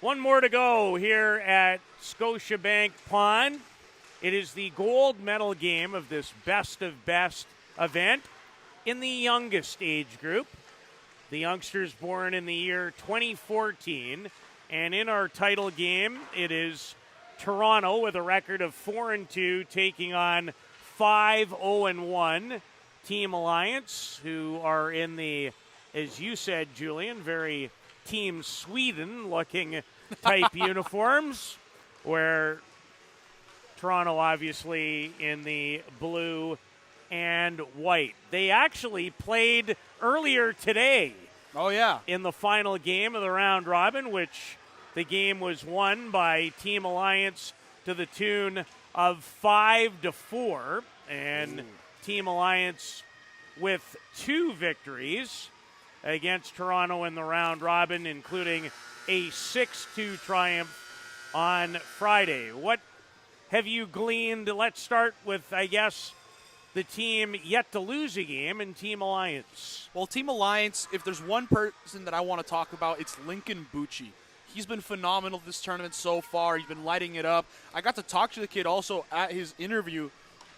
One more to go here at Scotiabank Pond. It is the gold medal game of this best of best event in the youngest age group. The youngsters born in the year 2014. And in our title game, it is Toronto with a record of 4-2 taking on 5-0-1 Team Alliance, who are in the, as you said, Julian, very Team Sweden looking type uniforms, where Toronto obviously in the blue and white. They actually played earlier today. Oh, yeah. In the final game of the round robin, which the game was won by Team Alliance to the tune of 5-4. And Team Alliance with 2 victories against Toronto in the round robin, including a 6-2 triumph on Friday. What have you gleaned? Let's start with, I guess, the team yet to lose a game in Team Alliance. Well, Team Alliance, if there's one person that I want to talk about, it's Lincoln Bucci. He's been phenomenal this tournament so far. He's been lighting it up. I got to talk to the kid also at his interview.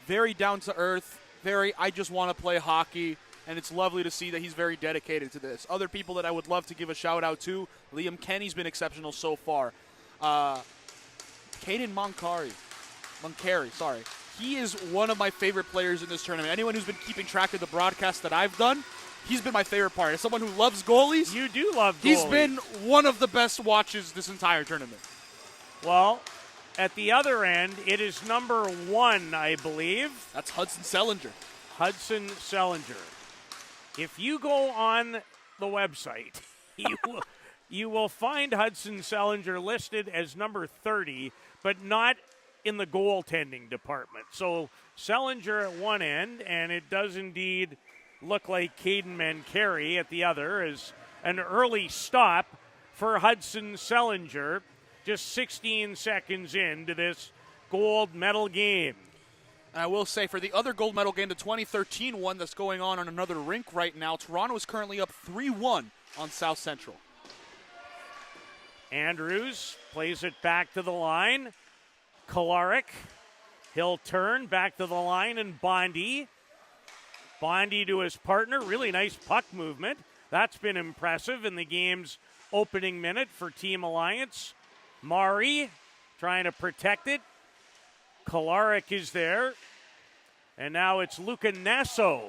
Very down to earth, I just want to play hockey, and it's lovely to see that he's very dedicated to this. Other people that I would love to give a shout out to, Liam Kenny's been exceptional so far. Caden Moncari, he is one of my favorite players in this tournament. Anyone who's been keeping track of the broadcast that I've done, he's been my favorite part. As someone who loves goalies, you do love goalies. He's been one of the best watches this entire tournament. Well, at the other end, it is number 1, I believe. That's Hudson Sellinger. Hudson Sellinger. If you go on the website, you will find Hudson Sellinger listed as number 30, but not in the goaltending department. So Sellinger at one end, and it does indeed look like Caden Mancari at the other, as an early stop for Hudson Sellinger, just 16 seconds into this gold medal game. And I will say, for the other gold medal game, the 2013 one that's going on another rink right now, Toronto is currently up 3-1 on South Central. Andrews plays it back to the line. Kolarik, he'll turn back to the line, and Bondi to his partner. Really nice puck movement. That's been impressive in the game's opening minute for Team Alliance. Mari trying to protect it. Kolarik is there. And now it's Luca Nesso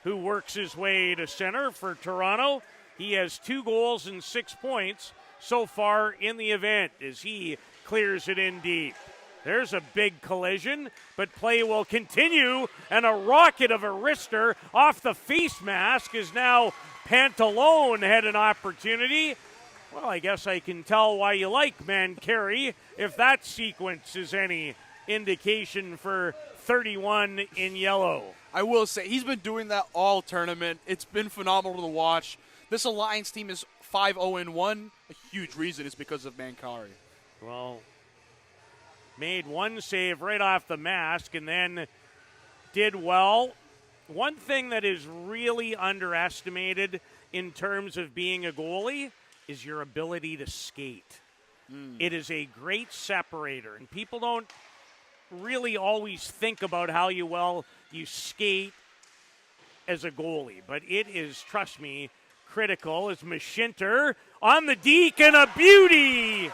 who works his way to center for Toronto. He has 2 goals and 6 points so far in the event as he clears it in deep. There's a big collision, but play will continue, and a rocket of a wrister off the face mask is now Pantalone had an opportunity. Well, I guess I can tell why you like Mancari if that sequence is any indication for 31 in yellow. I will say, he's been doing that all tournament. It's been phenomenal to watch. This Alliance team is 5-0-1. A huge reason is because of Mancari. Well, made one save right off the mask and then did well. One thing that is really underestimated in terms of being a goalie is your ability to skate. It is a great separator, and people don't really always think about how well you skate as a goalie, but it is, trust me, critical. As Mashinter on the deke, and a beauty!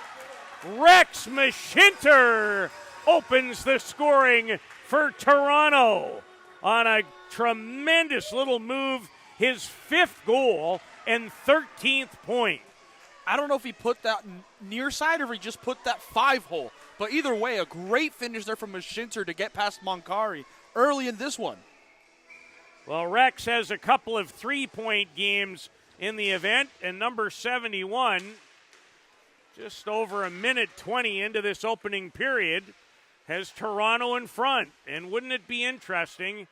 Rex Mashinter opens the scoring for Toronto on a tremendous little move, his 5th goal and 13th point. I don't know if he put that near side or if he just put that 5-hole. But either way, a great finish there from Mashinter to get past Moncari early in this one. Well, Rex has a couple of 3-point games in the event, and number 71, just over a minute 20 into this opening period, has Toronto in front. And wouldn't it be interesting?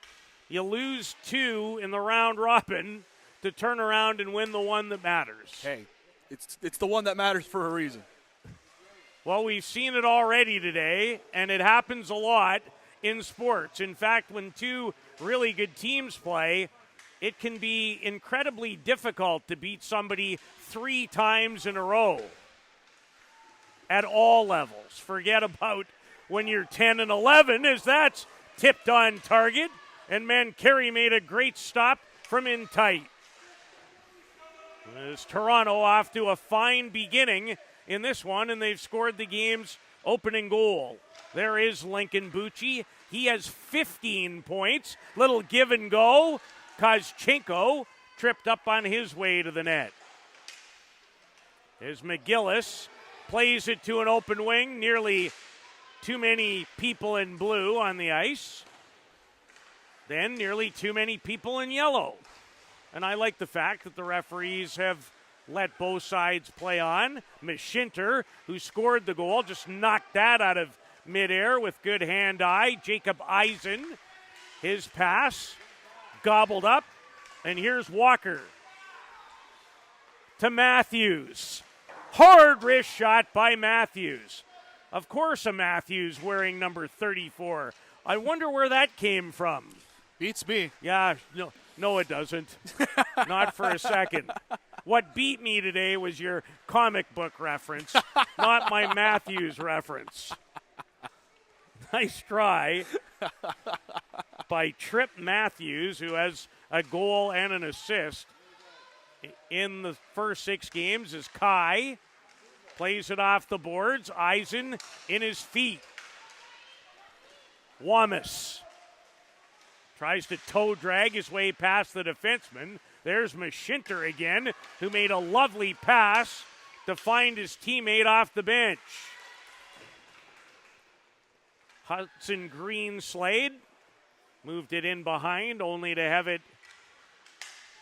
You lose 2 in the round robin to turn around and win the one that matters. Hey, it's the one that matters for a reason. Well, we've seen it already today, and it happens a lot in sports. In fact, when 2 really good teams play, it can be incredibly difficult to beat somebody 3 times in a row. at all levels. Forget about when you're 10 and 11, as that's tipped on target. And Mancari made a great stop from in tight. As Toronto off to a fine beginning in this one, and they've scored the game's opening goal. There is Lincoln Bucci. He has 15 points. Little give and go. Kozchenko tripped up on his way to the net. As McGillis plays it to an open wing, nearly too many people in blue on the ice. Then nearly too many people in yellow. And I like the fact that the referees have let both sides play on. Mashinter, who scored the goal, just knocked that out of midair with good hand-eye. Jacob Eisen, his pass, gobbled up. And here's Walker to Matthews. Hard wrist shot by Matthews. Of course, a Matthews wearing number 34. I wonder where that came from. Beats me. Yeah, no, it doesn't. Not for a second. What beat me today was your comic book reference, not my Matthews reference. Nice try by Trip Matthews, who has a goal and an assist in the first 6 games, as Kai plays it off the boards. Eisen in his feet. Wamis tries to toe drag his way past the defenseman. There's Mashinter again, who made a lovely pass to find his teammate off the bench. Hudson Green Slade moved it in behind, only to have it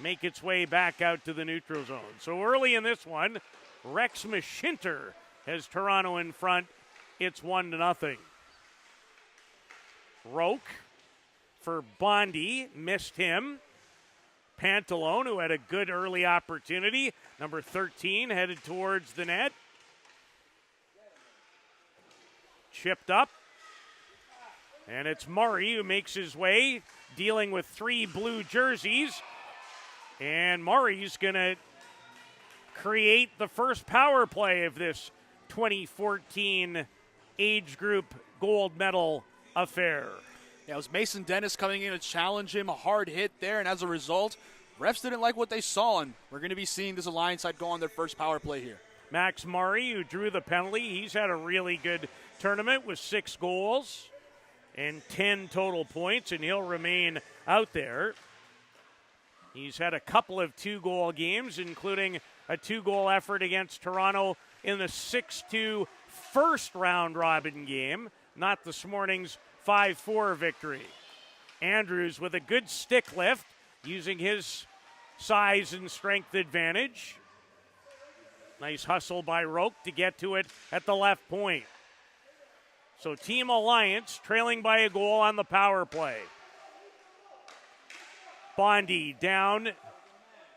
make its way back out to the neutral zone. So early in this one, Rex Mashinter has Toronto in front. It's 1-0. Roque for Bondi, missed him. Pantalone, who had a good early opportunity. Number 13 headed towards the net. Chipped up. And it's Murray who makes his way, dealing with 3 blue jerseys. And Murray's going to create the first power play of this 2014 age group gold medal affair. Yeah, it was Mason Dennis coming in to challenge him, a hard hit there, and as a result, refs didn't like what they saw, and we're going to be seeing this Alliance side go on their first power play here. Max Murray, who drew the penalty, he's had a really good tournament with 6 goals and 10 total points, and he'll remain out there. He's had a couple of 2-goal games, including a 2-goal effort against Toronto in the 6-2 first round robin game, not this morning's 5-4 victory. Andrews with a good stick lift, using his size and strength advantage. Nice hustle by Roque to get to it at the left point. So Team Alliance trailing by a goal on the power play. Bondi down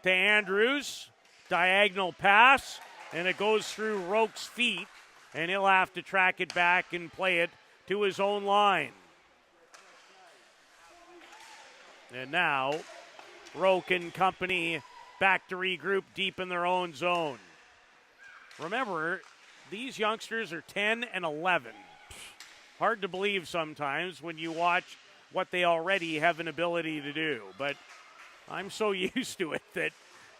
to Andrews. Diagonal pass, and it goes through Roque's feet, and he'll have to track it back and play it to his own line. And now, Roque and company back to regroup deep in their own zone. Remember, these youngsters are 10 and 11. Hard to believe sometimes when you watch what they already have an ability to do, but I'm so used to it that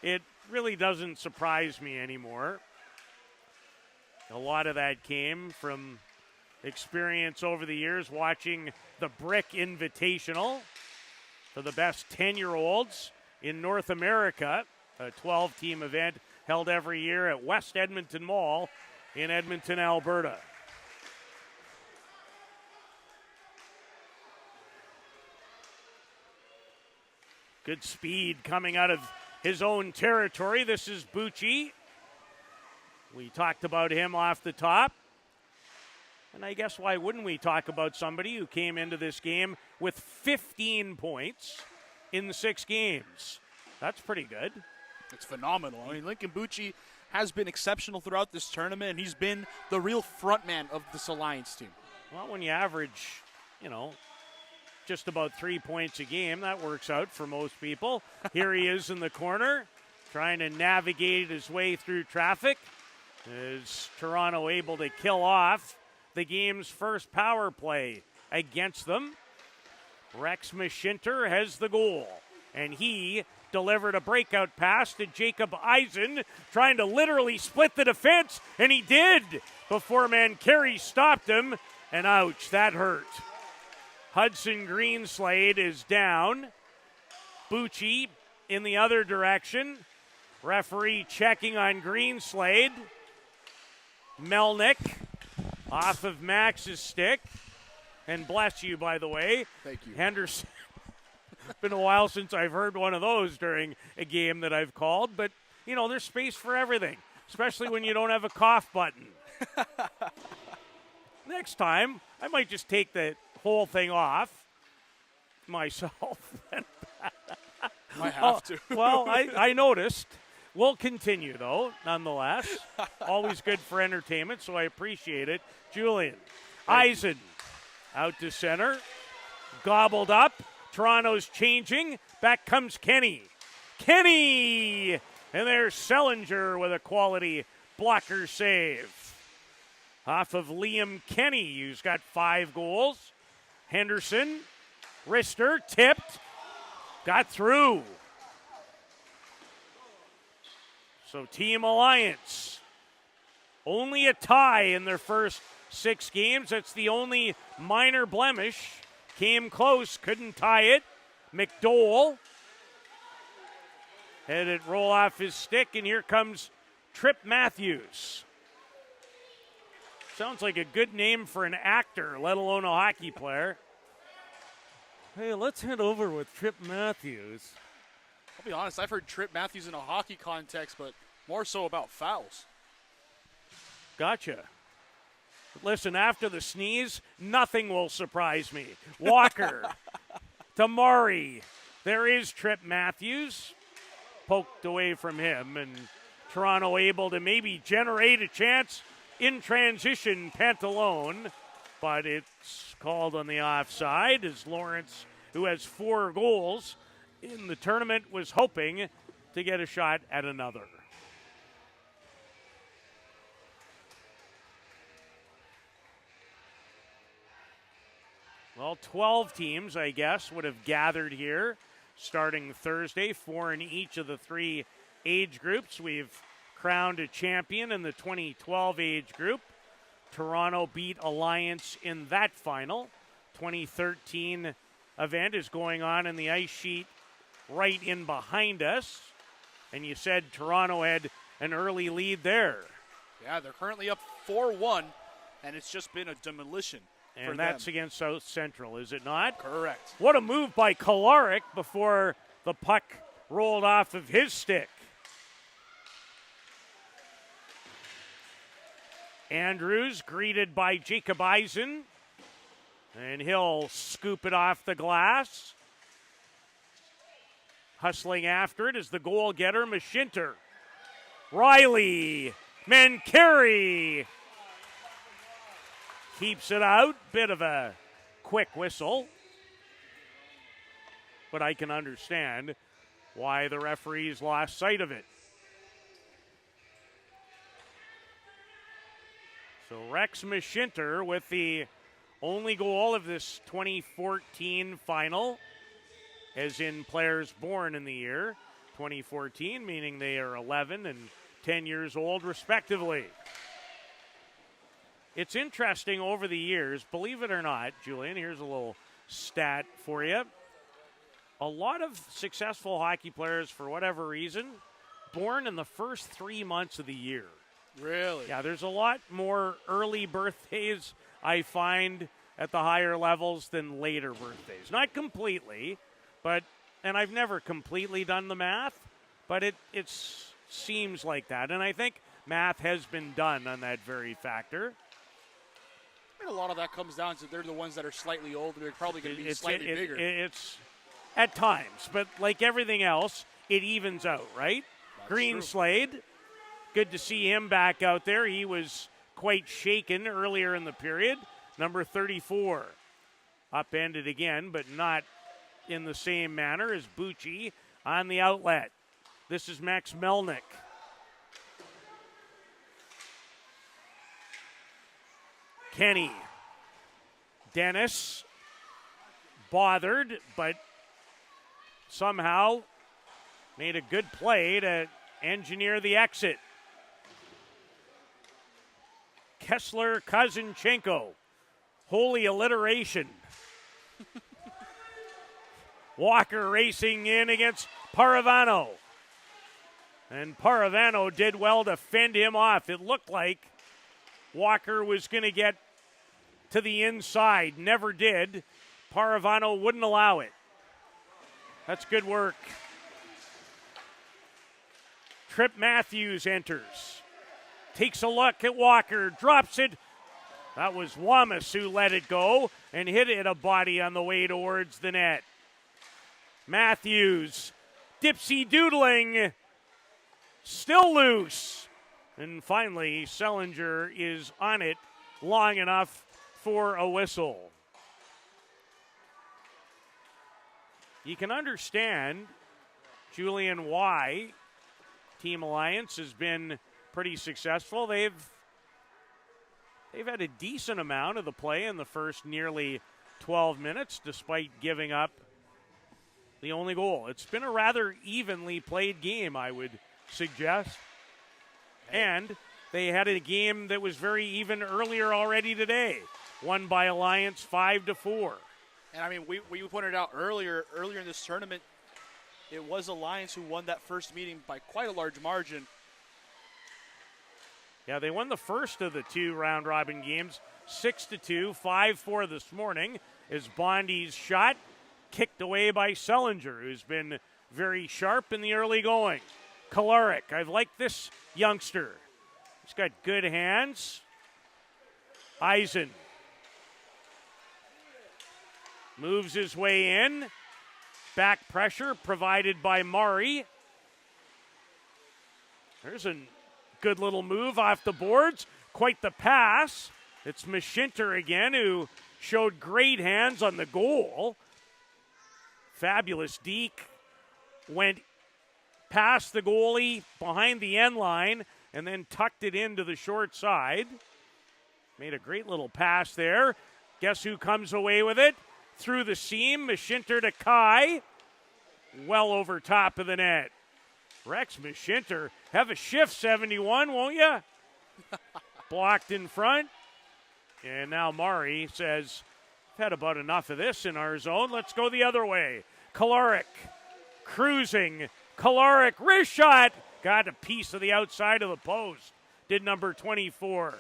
it really doesn't surprise me anymore. A lot of that came from experience over the years watching the Brick Invitational for the best 10-year-olds in North America, a 12-team event held every year at West Edmonton Mall in Edmonton, Alberta. Good speed coming out of his own territory. This is Bucci. We talked about him off the top. And I guess why wouldn't we talk about somebody who came into this game with 15 points in 6 games? That's pretty good. It's phenomenal. I mean, Lincoln Bucci has been exceptional throughout this tournament, and he's been the real front man of this Alliance team. Well, when you average, just about 3 points a game, that works out for most people. Here he is in the corner, trying to navigate his way through traffic. Is Toronto able to kill off the game's first power play against them? Rex Mashinter has the goal, and he delivered a breakout pass to Jacob Eisen, trying to literally split the defense, and he did before Mancari stopped him, and ouch, that hurt. Hudson Greenslade is down. Bucci in the other direction. Referee checking on Greenslade. Melnick off of Max's stick. And bless you, by the way. Thank you. Henderson. Been a while since I've heard one of those during a game that I've called. But, you know, there's space for everything, especially when you don't have a cough button. Next time, I might just take the whole thing off myself. Might have to. Well, I noticed. We'll continue, though, nonetheless. Always good for entertainment, so I appreciate it. Julian. Eisen out to center. Gobbled up. Toronto's changing. Back comes Kenny. Kenny! And there's Sellinger with a quality blocker save. Off of Liam Kenny, who's got 5 goals. Henderson. Rister tipped. Got through. So Team Alliance, only a tie in their first 6 games. That's the only minor blemish. Came close, couldn't tie it. McDowell had it roll off his stick, and here comes Trip Matthews. Sounds like a good name for an actor, let alone a hockey player. Hey, let's head over with Trip Matthews. I'll be honest, I've heard Trip Matthews in a hockey context, but more so about fouls. Gotcha. Listen, after the sneeze, nothing will surprise me. Walker, Tamari, there is Trip Matthews. Poked away from him, and Toronto able to maybe generate a chance in transition, Pantalone, but it's called on the offside as Lawrence, who has 4 goals in the tournament, was hoping to get a shot at another. Well, 12 teams, I guess, would have gathered here starting Thursday, 4 in each of the 3 age groups. We've crowned a champion in the 2012 age group. Toronto beat Alliance in that final. 2013 event is going on in the ice sheet right in behind us. And you said Toronto had an early lead there. Yeah, they're currently up 4-1, and it's just been a demolition. And that's against South Central, is it not? Correct. What a move by Kolarek before the puck rolled off of his stick. Andrews greeted by Jacob Eisen, and he'll scoop it off the glass. Hustling after it is the goal getter, Mashinter. Riley, Mancari keeps it out. Bit of a quick whistle, but I can understand why the referees lost sight of it. So Rex Mashinter with the only goal of this 2014 final, as in players born in the year 2014, meaning they are 11 and 10 years old respectively. It's interesting over the years, believe it or not, Julian, here's a little stat for you. A lot of successful hockey players, for whatever reason, born in the first 3 months of the year. Really? Yeah, there's a lot more early birthdays, I find, at the higher levels than later birthdays. Not completely, but, and I've never completely done the math, but it seems like that. And I think math has been done on that very factor. A lot of that comes down to they're the ones that are slightly older. They're probably going to be slightly bigger. It's at times, but like everything else, it evens out, right? Greenslade, good to see him back out there. He was quite shaken earlier in the period. Number 34, upended again, but not in the same manner as Bucci on the outlet. This is Max Melnick. Kenny. Dennis bothered, but somehow made a good play to engineer the exit. Kessler Kozinchenko. Holy alliteration. Walker racing in against Paravano. And Paravano did well to fend him off. It looked like Walker was going to get to the inside. Never did. Paravano wouldn't allow it. That's good work. Trip Matthews enters. Takes a look at Walker. Drops it. That was Wamas who let it go and hit it a body on the way towards the net. Matthews. Dipsy doodling. Still loose. And finally, Sellinger is on it long enough for a whistle. You can understand, Julian, why Team Alliance has been pretty successful. They've had a decent amount of the play in the first nearly 12 minutes, despite giving up the only goal. It's been a rather evenly played game, I would suggest. And they had a game that was very even earlier already today, won by Alliance 5-4. And I mean, we pointed out earlier in this tournament, it was Alliance who won that first meeting by quite a large margin. Yeah, they won the first of the two round-robin games, 6-2, 5-4 this morning, as Bondi's shot kicked away by Sellinger, who's been very sharp in the early going. Kolarik, I've liked this youngster. He's got good hands. Eisen moves his way in. Back pressure provided by Murray. There's a good little move off the boards. Quite the pass. It's Mashinter again, who showed great hands on the goal. Fabulous deke. Went past the goalie, behind the end line, and then tucked it into the short side. Made a great little pass there. Guess who comes away with it? Through the seam, Mashinter to Kai. Well over top of the net. Rex Mashinter, have a shift, 71, won't you? Blocked in front. And now Murray says, I've had about enough of this in our zone. Let's go the other way. Kolarik cruising. Kolarik, wrist shot. Got a piece of the outside of the post. Did number 24.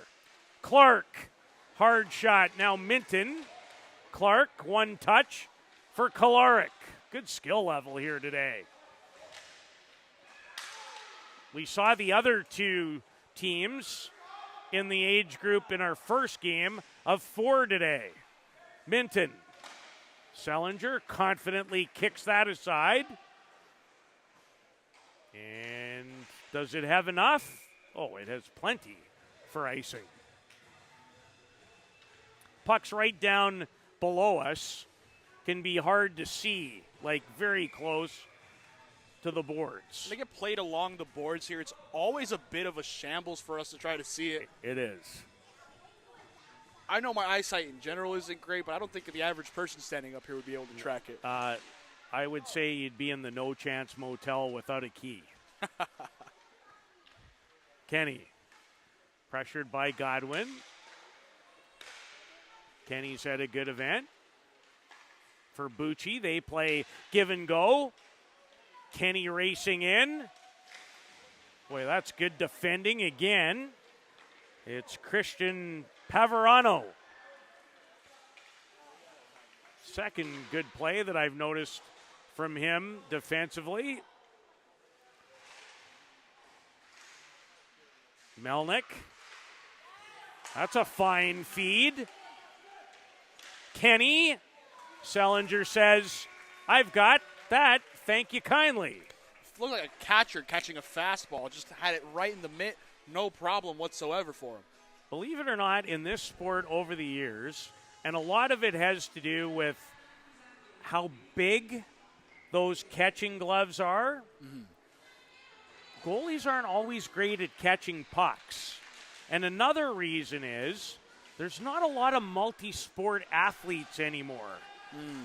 Clark, hard shot. Now Minton. Clark, one touch for Kolarik. Good skill level here today. We saw the other two teams in the age group in our first game of 4 today. Minton. Sellinger confidently kicks that aside. And does it have enough? Oh, it has plenty for icing. Puck's right down below us. Can be hard to see, like very close to the boards. They get played along the boards here. It's always a bit of a shambles for us to try to see it. It is. I know my eyesight in general isn't great, but I don't think the average person standing up here would be able to track it. I would say you'd be in the No Chance Motel without a key. Kenny, pressured by Godwin. Kenny's had a good event. For Bucci, they play give and go. Kenny racing in. Boy, that's good defending again. It's Christian Pavarano. Second good play that I've noticed from him defensively. Melnick. That's a fine feed. Kenny. Sellinger says, I've got that. Thank you kindly. It looked like a catcher catching a fastball. Just had it right in the mitt. No problem whatsoever for him. Believe it or not, in this sport over the years, and a lot of it has to do with how big those catching gloves are. Mm-hmm. Goalies aren't always great at catching pucks. And another reason is there's not a lot of multi-sport athletes anymore.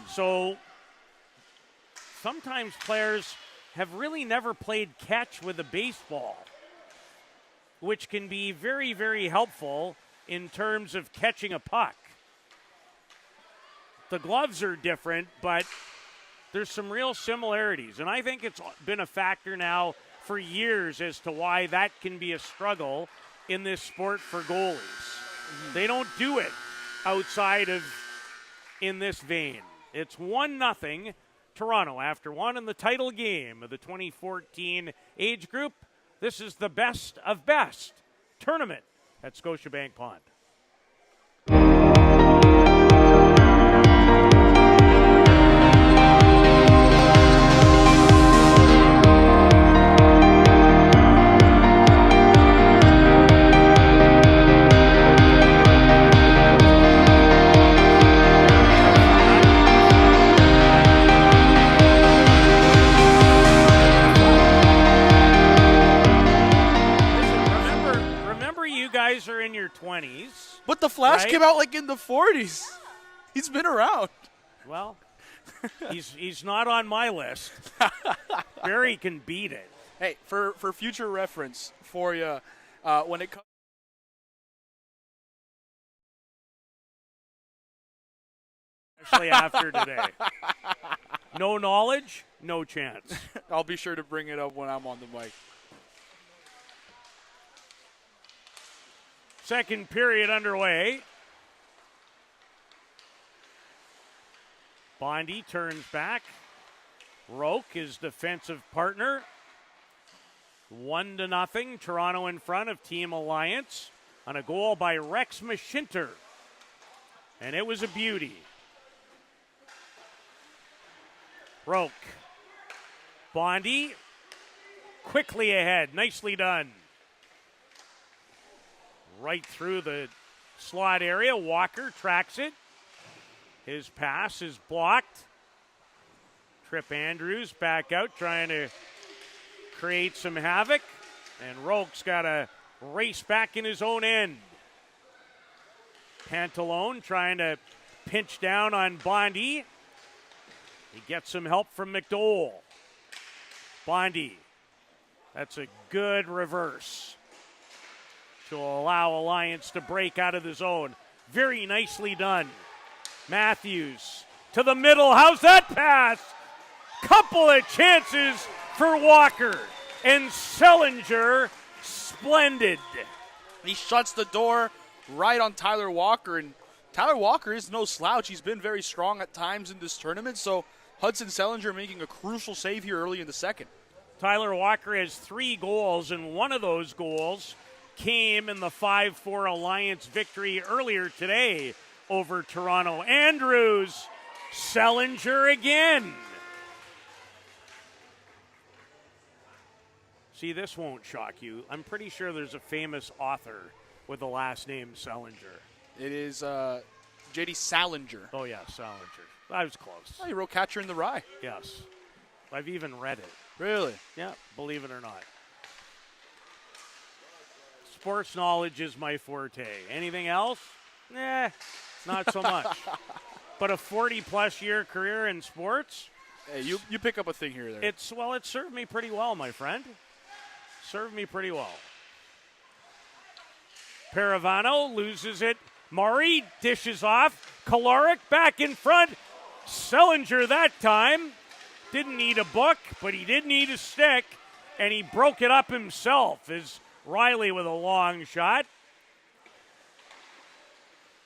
So sometimes players have really never played catch with a baseball, which can be very, very helpful in terms of catching a puck. The gloves are different, but there's some real similarities. And I think it's been a factor now for years as to why that can be a struggle in this sport for goalies. They don't do it outside of in this vein. It's 1-0 Toronto after one in the title game of the 2014 age group. This is the best of best tournament at Scotiabank Pond. Are in your 20s. But the Flash right? came out like in the 40s. He's been around. Well, he's not on my list. Barry can beat it. Hey, for future reference for you, when it comes. Especially after today. No knowledge, no chance. I'll be sure to bring it up when I'm on the mic. Second period underway. Bondy turns back. Roque, his defensive partner. 1-0. Toronto in front of Team Alliance on a goal by Rex Mashinter. And it was a beauty. Roque. Bondy quickly ahead. Nicely done. Right through the slot area. Walker tracks it. His pass is blocked. Trip Andrews back out trying to create some havoc. And Roque's got to race back in his own end. Pantalone trying to pinch down on Bondy. He gets some help from McDowell. Bondy. That's a good reverse to allow Alliance to break out of the zone. Very nicely done. Matthews to the middle. How's that pass? Couple of chances for Walker. And Sellinger, splendid. He shuts the door right on Tyler Walker. And Tyler Walker is no slouch. He's been very strong at times in this tournament. So Hudson Sellinger making a crucial save here early in the second. Tyler Walker has 3 goals, and one of those goals came in the 5-4 Alliance victory earlier today over Toronto. Andrews, Sellinger again. See, this won't shock you. I'm pretty sure there's a famous author with the last name Sellinger. It is J.D. Salinger. Oh, yeah, Sellinger. I was close. Oh, he wrote Catcher in the Rye. Yes. I've even read it. Really? Yeah, believe it or not. Sports knowledge is my forte. Anything else? Not so much. But a 40-plus year career in sports? Hey, you pick up a thing here or there. It served me pretty well, my friend. Served me pretty well. Paravano loses it. Murray dishes off. Kolarek back in front. Sellinger that time. Didn't need a book, but he did need a stick. And he broke it up himself as Riley with a long shot.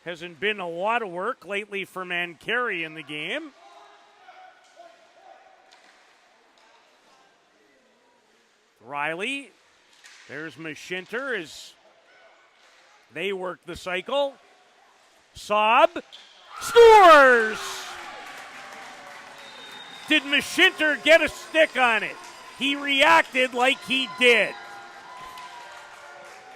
Hasn't been a lot of work lately for Mancari in the game. Riley. There's Mashinter as they work the cycle. Saab scores! Did Mashinter get a stick on it? He reacted like he did.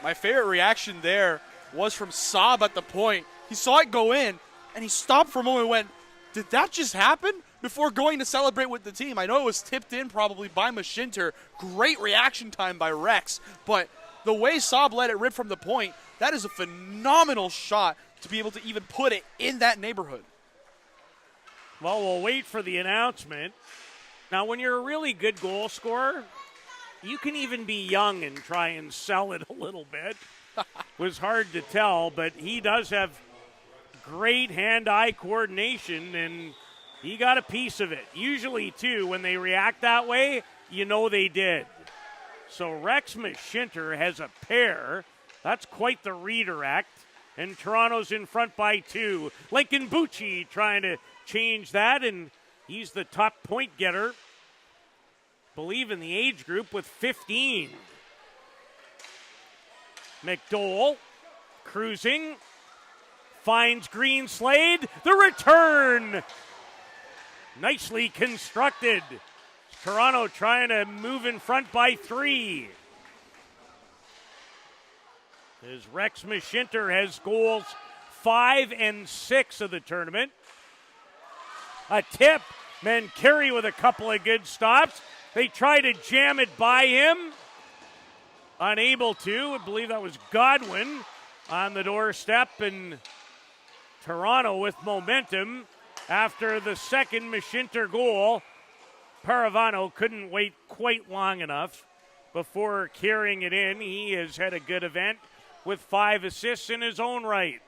My favorite reaction there was from Saab at the point. He saw it go in, and he stopped for a moment and went, did that just happen? Before going to celebrate with the team. I know it was tipped in probably by Mashinter. Great reaction time by Rex. But the way Saab let it rip from the point, that is a phenomenal shot to be able to even put it in that neighborhood. Well, we'll wait for the announcement. Now, when you're a really good goal scorer, you can even be young and try and sell it a little bit. Was hard to tell, but he does have great hand-eye coordination, and he got a piece of it. Usually, too, when they react that way, you know they did. So Rex Mashinter has a pair. That's quite the redirect. And Toronto's in front by 2. Lincoln Bucci trying to change that, and he's the top point getter, believe in the age group, with 15. McDowell cruising, finds Greenslade. The return! Nicely constructed. Toronto trying to move in front by 3. As Rex Mashinter has goals 5 and 6 of the tournament. A tip. Mancari with a couple of good stops. They try to jam it by him. Unable to. I believe that was Godwin on the doorstep. And Toronto with momentum after the second Mashinter goal. Paravano couldn't wait quite long enough before carrying it in. He has had a good event with 5 assists in his own right.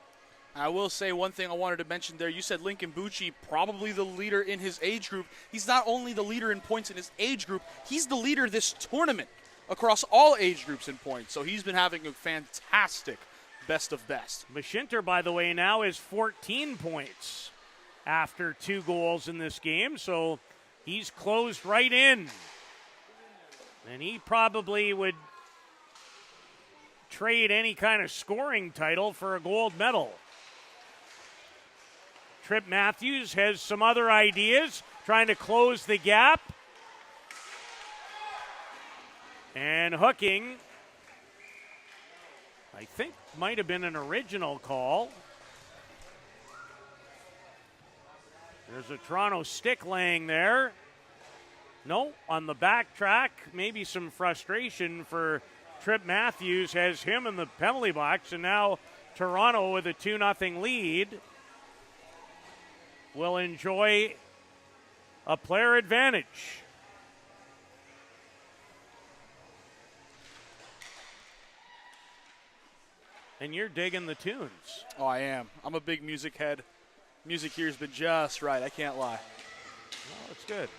I will say one thing I wanted to mention there. You said Lincoln Bucci, probably the leader in his age group. He's not only the leader in points in his age group, he's the leader this tournament across all age groups in points. So he's been having a fantastic best of best. Mashinter, by the way, now is 14 points after 2 goals in this game. So he's closed right in. And he probably would trade any kind of scoring title for a gold medal. Trip Matthews has some other ideas, trying to close the gap. And hooking, I think, might have been an original call. There's a Toronto stick laying there. No, on the back track, maybe some frustration for Trip Matthews, has him in the penalty box, and now Toronto with a 2-0 lead will enjoy a player advantage. And you're digging the tunes. Oh, I am. I'm a big music head. Music here has been just right. I can't lie. Well, that's good.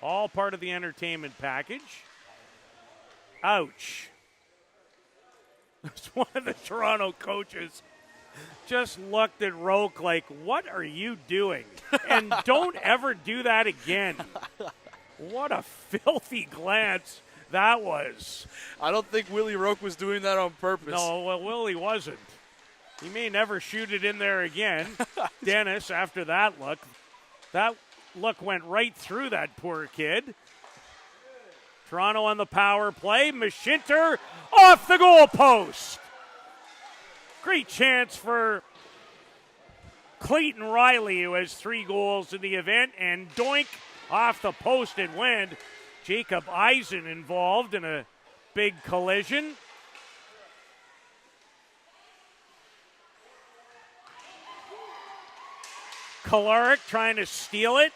All part of the entertainment package. Ouch. That's one of the Toronto coaches just looked at Roque like, what are you doing? And don't ever do that again. What a filthy glance that was. I don't think Willie Roque was doing that on purpose. No, well, Willie wasn't. He may never shoot it in there again. Dennis, after that look went right through that poor kid. Toronto on the power play. Mashinter off the goal post. Great chance for Clayton Riley, who has 3 goals in the event, and doink off the post and went. Jacob Eisen involved in a big collision. Kolarek trying to steal it.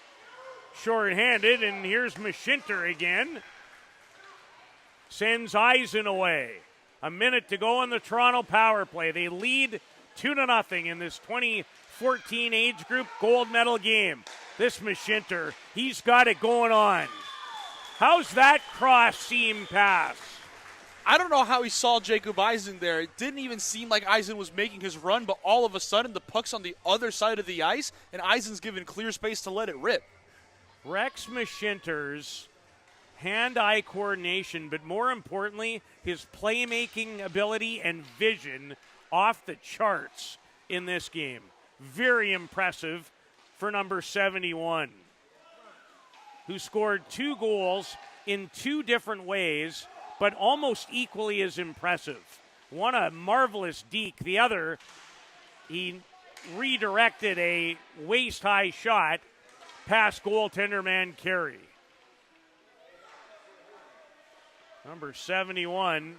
Short-handed, and here's Mashinter again. Sends Eisen away. A minute to go in the Toronto power play. They lead 2-0 in this 2014 age group gold medal game. This Mashinter, he's got it going on. How's that cross seam pass? I don't know how he saw Jacob Eisen there. It didn't even seem like Eisen was making his run, but all of a sudden the puck's on the other side of the ice, and Eisen's given clear space to let it rip. Rex Mashinter's hand-eye coordination, but more importantly, his playmaking ability and vision off the charts in this game. Very impressive for number 71, who scored 2 goals in 2 different ways, but almost equally as impressive. One, a marvelous deke. The other, he redirected a waist-high shot past goaltender Mancari. Number 71,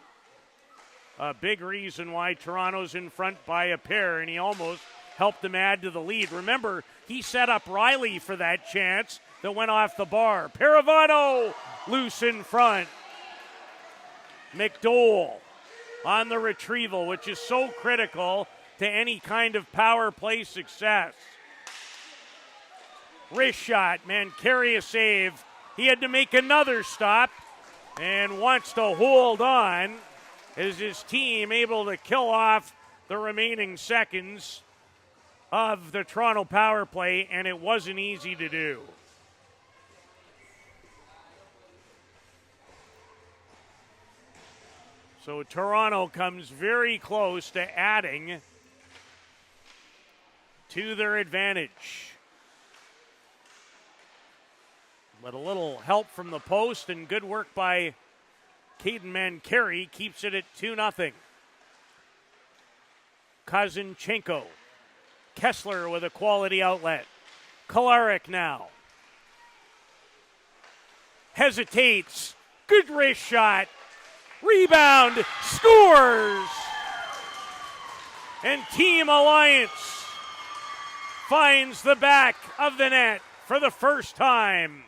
a big reason why Toronto's in front by a pair, and he almost helped them add to the lead. Remember, he set up Riley for that chance that went off the bar. Paravano loose in front. McDowell on the retrieval, which is so critical to any kind of power play success. Wrist shot, Mancari a save. He had to make another stop and wants to hold on. Is his team able to kill off the remaining seconds of the Toronto power play, and it wasn't easy to do. So Toronto comes very close to adding to their advantage. But a little help from the post and good work by Caden Mancari keeps it at 2-0. Kozinchenko. Kessler with a quality outlet. Kolarek now. Hesitates. Good wrist shot. Rebound. Scores. And Team Alliance finds the back of the net for the first time.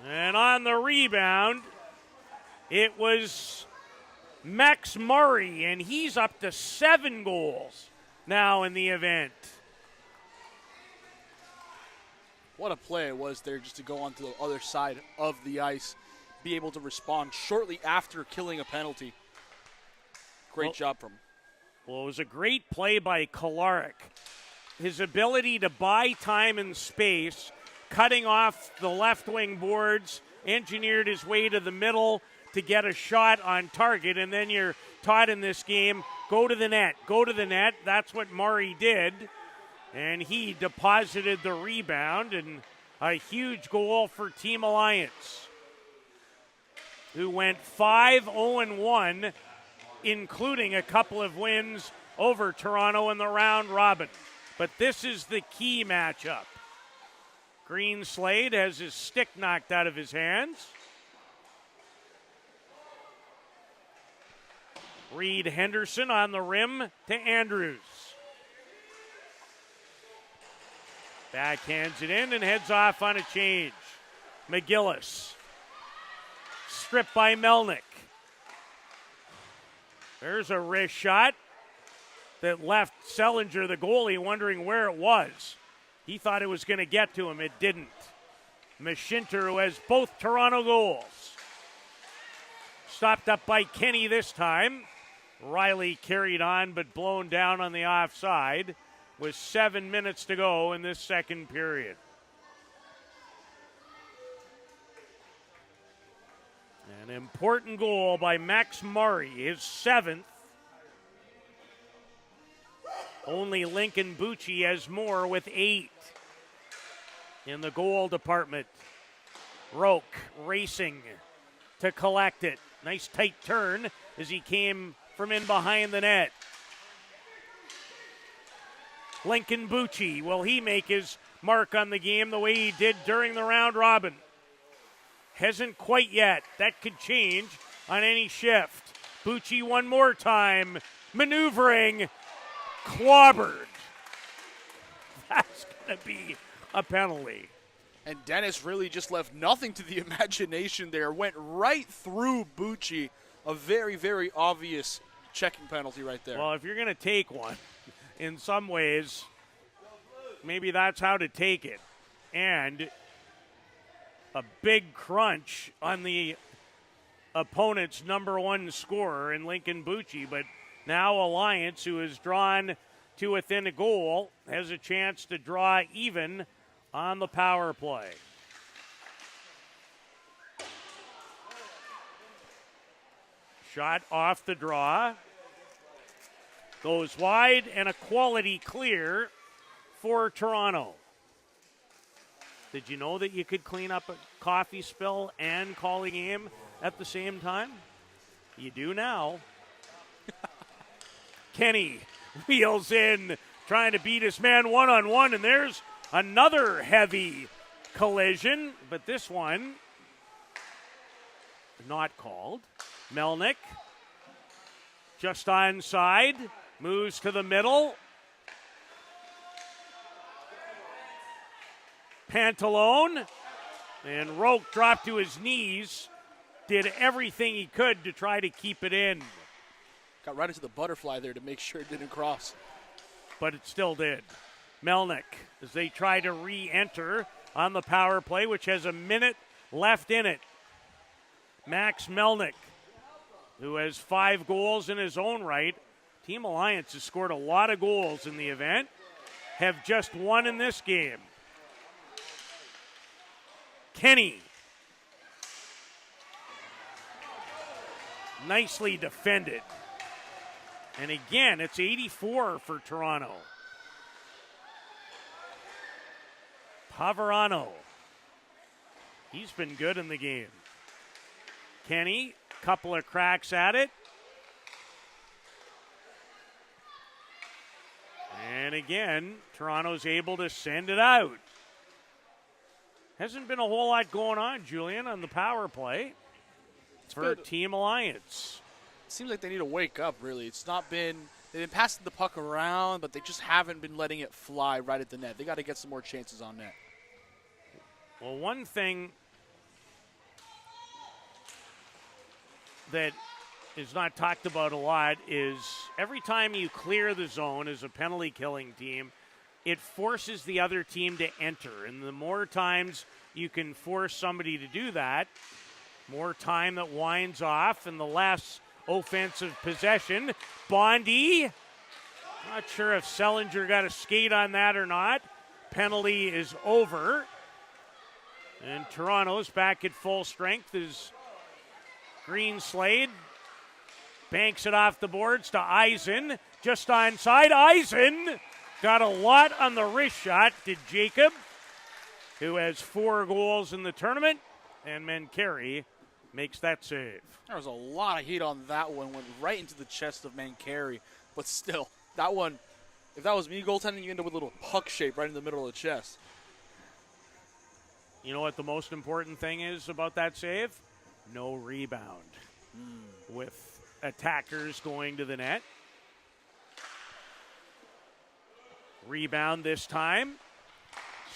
And on the rebound, it was Max Murray, and he's up to 7 goals now in the event. What a play it was there just to go onto the other side of the ice, be able to respond shortly after killing a penalty. Great job from him. Well, it was a great play by Kolarek. His ability to buy time and space, cutting off the left wing boards, engineered his way to the middle to get a shot on target, and then you're taught in this game, go to the net, go to the net. That's what Murray did, and he deposited the rebound, and a huge goal for Team Alliance, who went 5-0-1, including a couple of wins over Toronto in the round robin. But this is the key matchup. Green Slade has his stick knocked out of his hands. Reed Henderson on the rim to Andrews. Backhands it in and heads off on a change. McGillis. Stripped by Melnick. There's a wrist shot that left Sellinger, the goalie, wondering where it was. He thought it was going to get to him. It didn't. Mashinter, who has both Toronto goals. Stopped up by Kenny this time. Riley carried on but blown down on the offside with 7 minutes to go in this second period. An important goal by Max Murray, his 7th. Only Lincoln Bucci has more with 8 in the goal department. Roque racing to collect it. Nice tight turn as he came from in behind the net. Lincoln Bucci, will he make his mark on the game the way he did during the round robin? Hasn't quite yet. That could change on any shift. Bucci one more time, maneuvering, clobbered. That's going to be a penalty. And Dennis really just left nothing to the imagination there. Went right through Bucci. A very, very obvious checking penalty right there. Well, if you're going to take one, in some ways, maybe that's how to take it. And a big crunch on the opponent's number one scorer in Lincoln Bucci. But now Alliance, who is drawn to within a goal, has a chance to draw even on the power play. Shot off the draw. Goes wide, and a quality clear for Toronto. Did you know that you could clean up a coffee spill and call a game at the same time? You do now. Kenny wheels in, trying to beat his man one-on-one, and there's another heavy collision, but this one not called. Melnick just onside, moves to the middle. Pantalone, and Roque dropped to his knees, did everything he could to try to keep it in. Got right into the butterfly there to make sure it didn't cross. But it still did. Melnick, as they try to re-enter on the power play, which has a minute left in it. Max Melnick, who has 5 goals in his own right. Team Alliance has scored a lot of goals in the event, have just one in this game. Kenny. Nicely defended. And again, it's 84 for Toronto. Pavarano. He's been good in the game. Kenny, couple of cracks at it. And again, Toronto's able to send it out. Hasn't been a whole lot going on, Julian, on the power play for Team Alliance. It seems like they need to wake up, really. It's not been – they've been passing the puck around, but they just haven't been letting it fly right at the net. They got to get some more chances on net. Well, one thing that is not talked about a lot is every time you clear the zone as a penalty-killing team, it forces the other team to enter. And the more times you can force somebody to do that, more time that winds off and the less offensive possession. Bondy, not sure if Sellinger got a skate on that or not. Penalty is over. And Toronto's back at full strength as Greenslade banks it off the boards to Eisen. Just onside. Eisen got a lot on the wrist shot. Did Jacob, who has 4 goals in the tournament. And Mancari makes that save. There was a lot of heat on that one. Went right into the chest of Mancari. But still, that one, if that was me goaltending, you end up with a little puck shape right in the middle of the chest. You know what the most important thing is about that save? No rebound. With attackers going to the net. Rebound this time.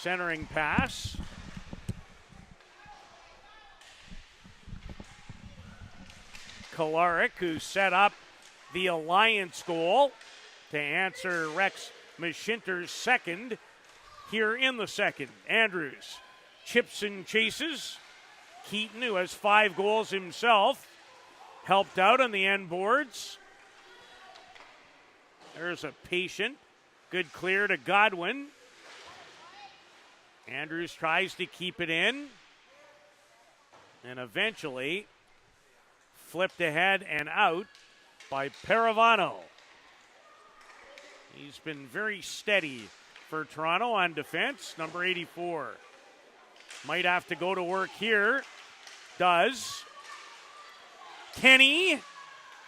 Centering pass. Kolarek, who set up the Alliance goal to answer Rex Mashinter's second here in the second. Andrews chips and chases. Keaton, who has 5 goals himself, helped out on the end boards. There's a patient. Good clear to Godwin. Andrews tries to keep it in. And eventually flipped ahead and out by Paravano. He's been very steady for Toronto on defense, number 84. Might have to go to work here. Does. Kenny,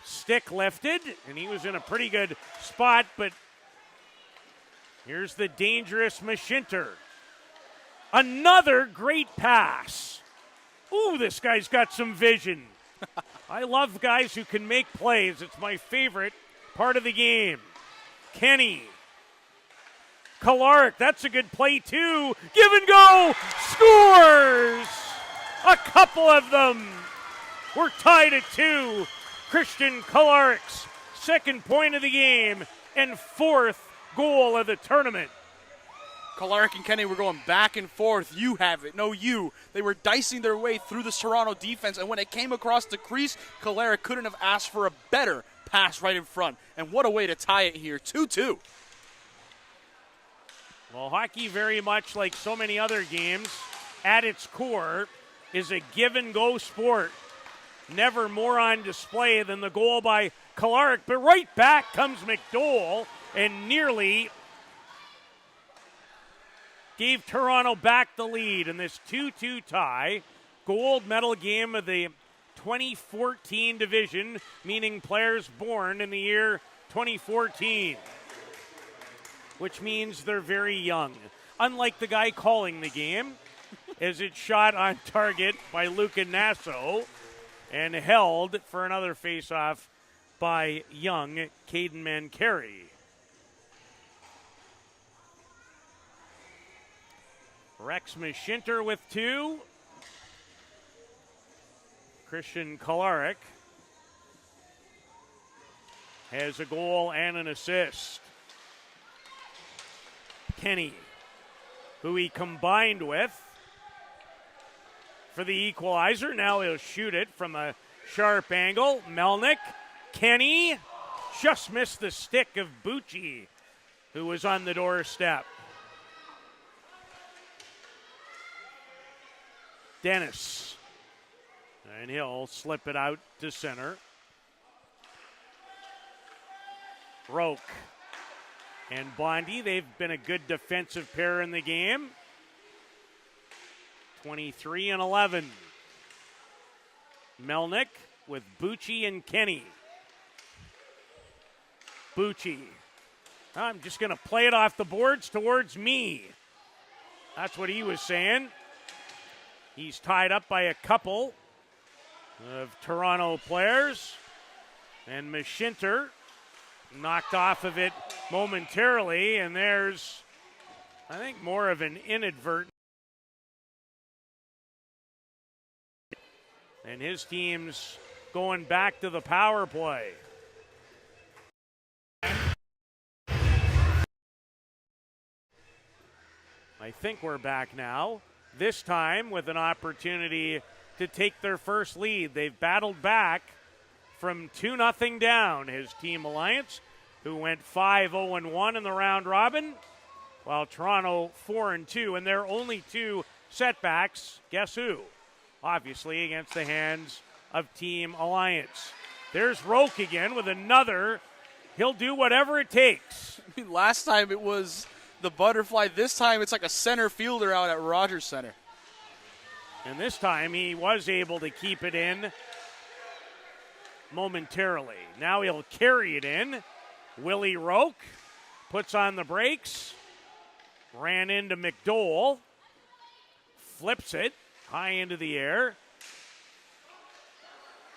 stick lifted, and he was in a pretty good spot, but here's the dangerous Mashinter. Another great pass. Ooh, this guy's got some vision. I love guys who can make plays. It's my favorite part of the game. Kenny. Kolarek, that's a good play too. Give and go, scores! A couple of them. We're tied at 2. Christian Kolarek's second point of the game and 4th goal of the tournament. Kolarek and Kenny were going back and forth. You have it. No, you. They were dicing their way through the Toronto defense, and when it came across the crease, Kolarek couldn't have asked for a better pass right in front. And what a way to tie it here. 2-2. Well, hockey, very much like so many other games, at its core, is a give-and-go sport. Never more on display than the goal by Kolarek. But right back comes McDowell and nearly gave Toronto back the lead in this 2-2 tie. Gold medal game of the 2014 division, meaning players born in the year 2014. Which means they're very young. Unlike the guy calling the game, as it's shot on target by Luca Nasso. and held for another faceoff by young Caden Mancari. Rex Mashinter with 2. Christian Kolarik has a goal and an assist. Kenny, who he combined with for the equalizer. Now he'll shoot it from a sharp angle. Melnick, Kenny, just missed the stick of Bucci, who was on the doorstep. Dennis, and he'll slip it out to center. Roque and Bondi, they've been a good defensive pair in the game. 23 and 11. Melnick with Bucci and Kenny. Bucci, I'm just going to play it off the boards towards me. That's what he was saying. He's tied up by a couple of Toronto players. And Mashinter knocked off of it momentarily, and there's, I think, more of an inadvertent. And his team's going back to the power play. I think we're back now. This time with an opportunity to take their first lead. They've battled back from 2-0 down. His team Alliance, who went 5-0-1 in the round robin, while Toronto 4-2, and their only 2 setbacks, guess who? Obviously against the hands of Team Alliance. There's Roque again with another. He'll do whatever it takes. I mean, last time it was the butterfly. This time it's like a center fielder out at Rogers Center. And this time he was able to keep it in momentarily. Now he'll carry it in. Willie Roque puts on the brakes. Ran into McDowell. Flips it high into the air.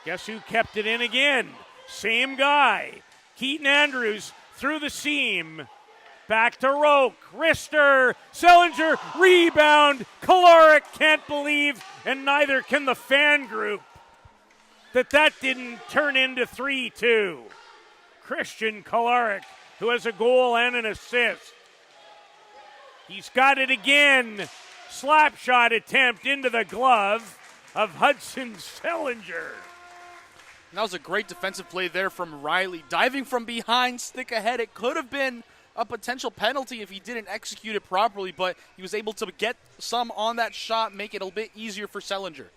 Guess who kept it in again? Same guy. Keaton Andrews through the seam. Back to Roque. Rister. Sellinger. Rebound. Kolarik can't believe, and neither can the fan group, that didn't turn into 3-2. Christian Kolarik, who has a goal and an assist. He's got it again. Slap shot attempt into the glove of Hudson Sellinger. That was a great defensive play there from Riley. Diving from behind, stick ahead. It could have been a potential penalty if he didn't execute it properly, but he was able to get some on that shot, make it a bit easier for Sellinger.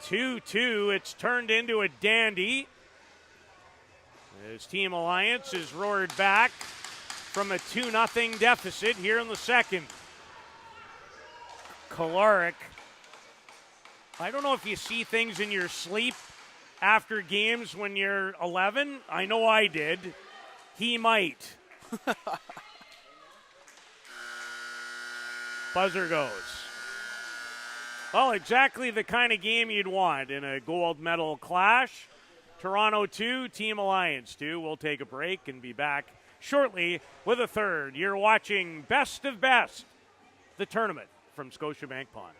2-2, it's turned into a dandy. His team Alliance is roared back from a 2-0 deficit here in the second. Kolarik, I don't know if you see things in your sleep after games when you're 11. I know I did. He might. Buzzer goes. Well, exactly the kind of game you'd want in a gold medal clash. Toronto 2, Team Alliance 2. We'll take a break and be back shortly with a third. You're watching Best of Best, the tournament from Scotiabank Pond.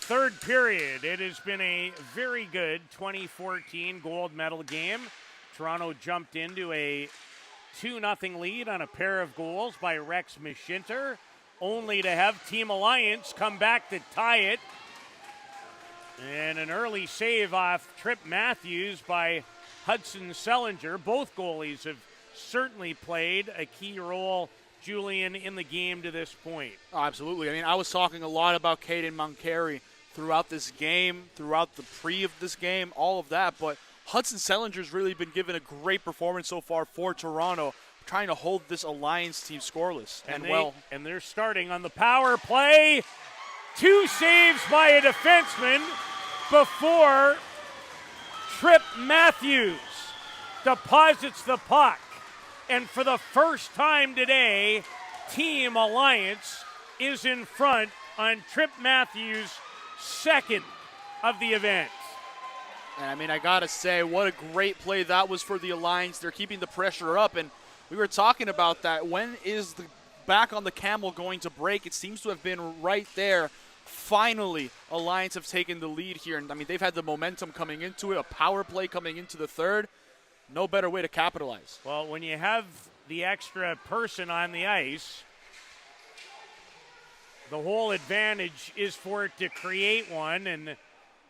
third period. It has been a very good 2014 gold medal game. Toronto jumped into a 2-0 lead on a pair of goals by Rex Mashinter, only to have Team Alliance come back to tie it. And an early save off Trip Matthews by Hudson Sellinger. Both goalies have certainly played a key role, Julian, in the game to this point. Oh, absolutely. I mean, I was talking a lot about Caden Moncari throughout this game, throughout the pre of this game, all of that. But Hudson Sellinger's really been given a great performance so far for Toronto, trying to hold this Alliance team scoreless. And they're starting on the power play. 2 saves by a defenseman before Trip Matthews deposits the puck. And for the first time today, Team Alliance is in front on Trip Matthews' second of the event. And I mean, I got to say, what a great play that was for the Alliance. They're keeping the pressure up, and we were talking about that. When is the back on the camel going to break? It seems to have been right there. Finally, Alliance have taken the lead here. And I mean, they've had the momentum coming into it, a power play coming into the third. No better way to capitalize. Well, when you have the extra person on the ice, the whole advantage is for it to create one. And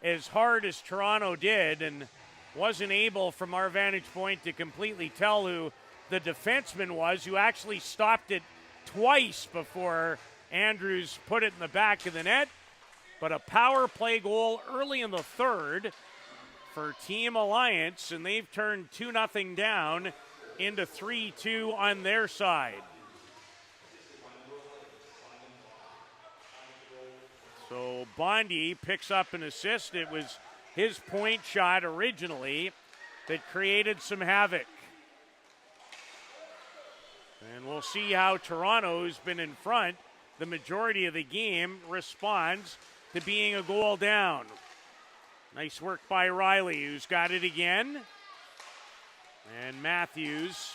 as hard as Toronto did and wasn't able from our vantage point to completely tell who the defenseman was, who actually stopped it twice before Andrews put it in the back of the net. But a power play goal early in the third for Team Alliance, and they've turned 2-0 down into 3-2 on their side. So Bondi picks up an assist. It was his point shot originally that created some havoc. And we'll see how Toronto, who's been in front the majority of the game, responds to being a goal down. Nice work by Riley, who's got it again. And Matthews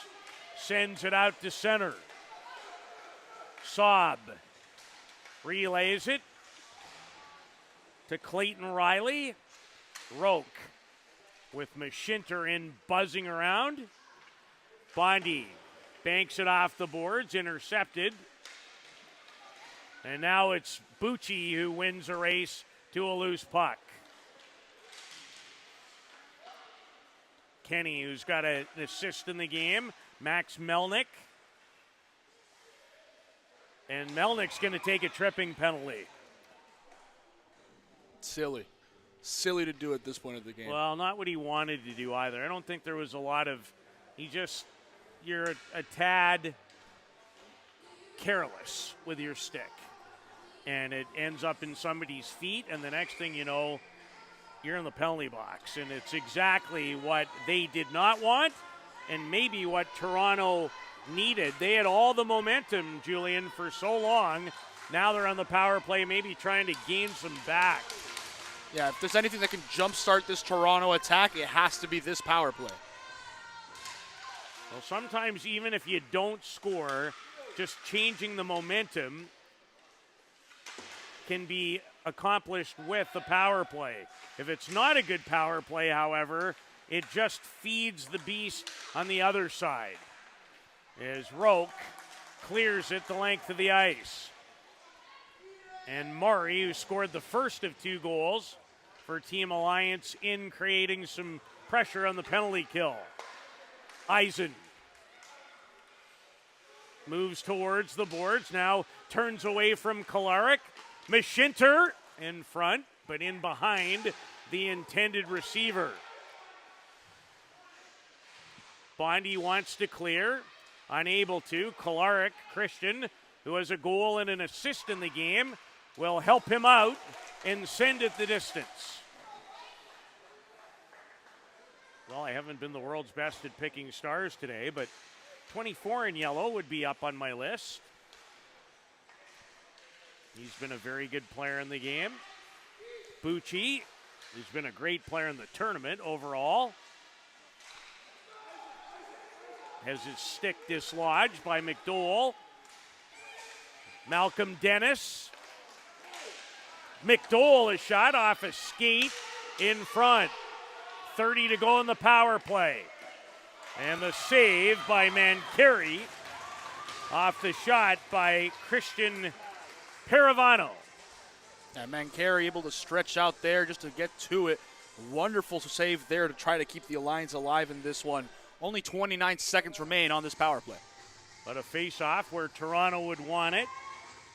sends it out to center. Saab relays it to Clayton Riley. Roque with Mashinter in buzzing around. Bondi banks it off the boards, intercepted. And now it's Bucci who wins a race to a loose puck. Kenny, who's got an assist in the game. Max Melnick. And Melnick's going to take a tripping penalty. Silly to do at this point of the game. Well, not what he wanted to do either. I don't think there was a lot of, you're a tad careless with your stick. And it ends up in somebody's feet, and the next thing you know, you're in the penalty box. And it's exactly what they did not want, and maybe what Toronto needed. They had all the momentum, Julian, for so long. Now they're on the power play, maybe trying to gain some back. Yeah, if there's anything that can jumpstart this Toronto attack, it has to be this power play. Well, sometimes even if you don't score, just changing the momentum can be accomplished with the power play. If it's not a good power play, however, it just feeds the beast on the other side. As Roque clears it the length of the ice. And Murray, who scored the first of 2 goals for Team Alliance in creating some pressure on the penalty kill. Eisen moves towards the boards, now turns away from Kolarek. Mashinter in front, but in behind the intended receiver. Bondi wants to clear, unable to. Kolarek, Christian, who has a goal and an assist in the game, will help him out and send it the distance. Well, I haven't been the world's best at picking stars today, but 24 in yellow would be up on my list. He's been a very good player in the game. Bucci, who's been a great player in the tournament overall, has his stick dislodged by McDowell. Malcolm Dennis McDowell, a shot off a skate in front. 30 to go in the power play. And the save by Mancari off the shot by Christian Paravano. And Mancari able to stretch out there just to get to it. Wonderful save there to try to keep the Alliance alive in this one. Only 29 seconds remain on this power play. But a face-off where Toronto would want it.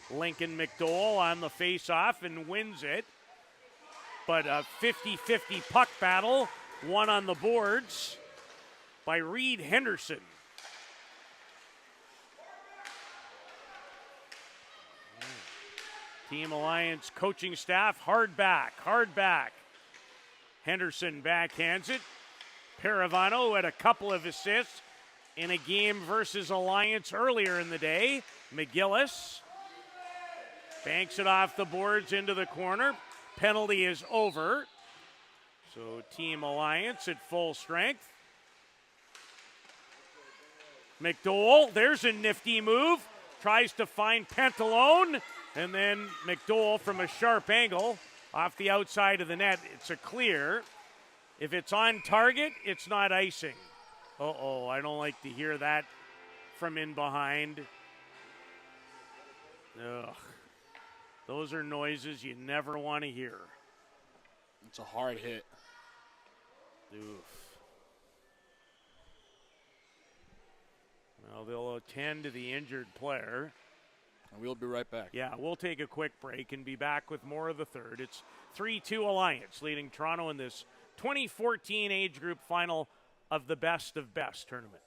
Lincoln McDowell on the face-off and wins it. But a 50-50 puck battle, won on the boards by Reed Henderson. Team Alliance coaching staff, hard back. Henderson backhands it. Paravano had a couple of assists in a game versus Alliance earlier in the day. McGillis banks it off the boards into the corner. Penalty is over. So Team Alliance at full strength. McDowell, there's a nifty move. Tries to find Pantalone. And then McDowell from a sharp angle off the outside of the net. It's a clear. If it's on target, it's not icing. Uh-oh, I don't like to hear that from in behind. Ugh. Those are noises you never want to hear. It's a hard hit. Oof. Well, they'll attend to the injured player. And we'll be right back. Yeah, we'll take a quick break and be back with more of the third. It's 3-2 Alliance leading Toronto in this 2014 age group final of the Best of Best tournament.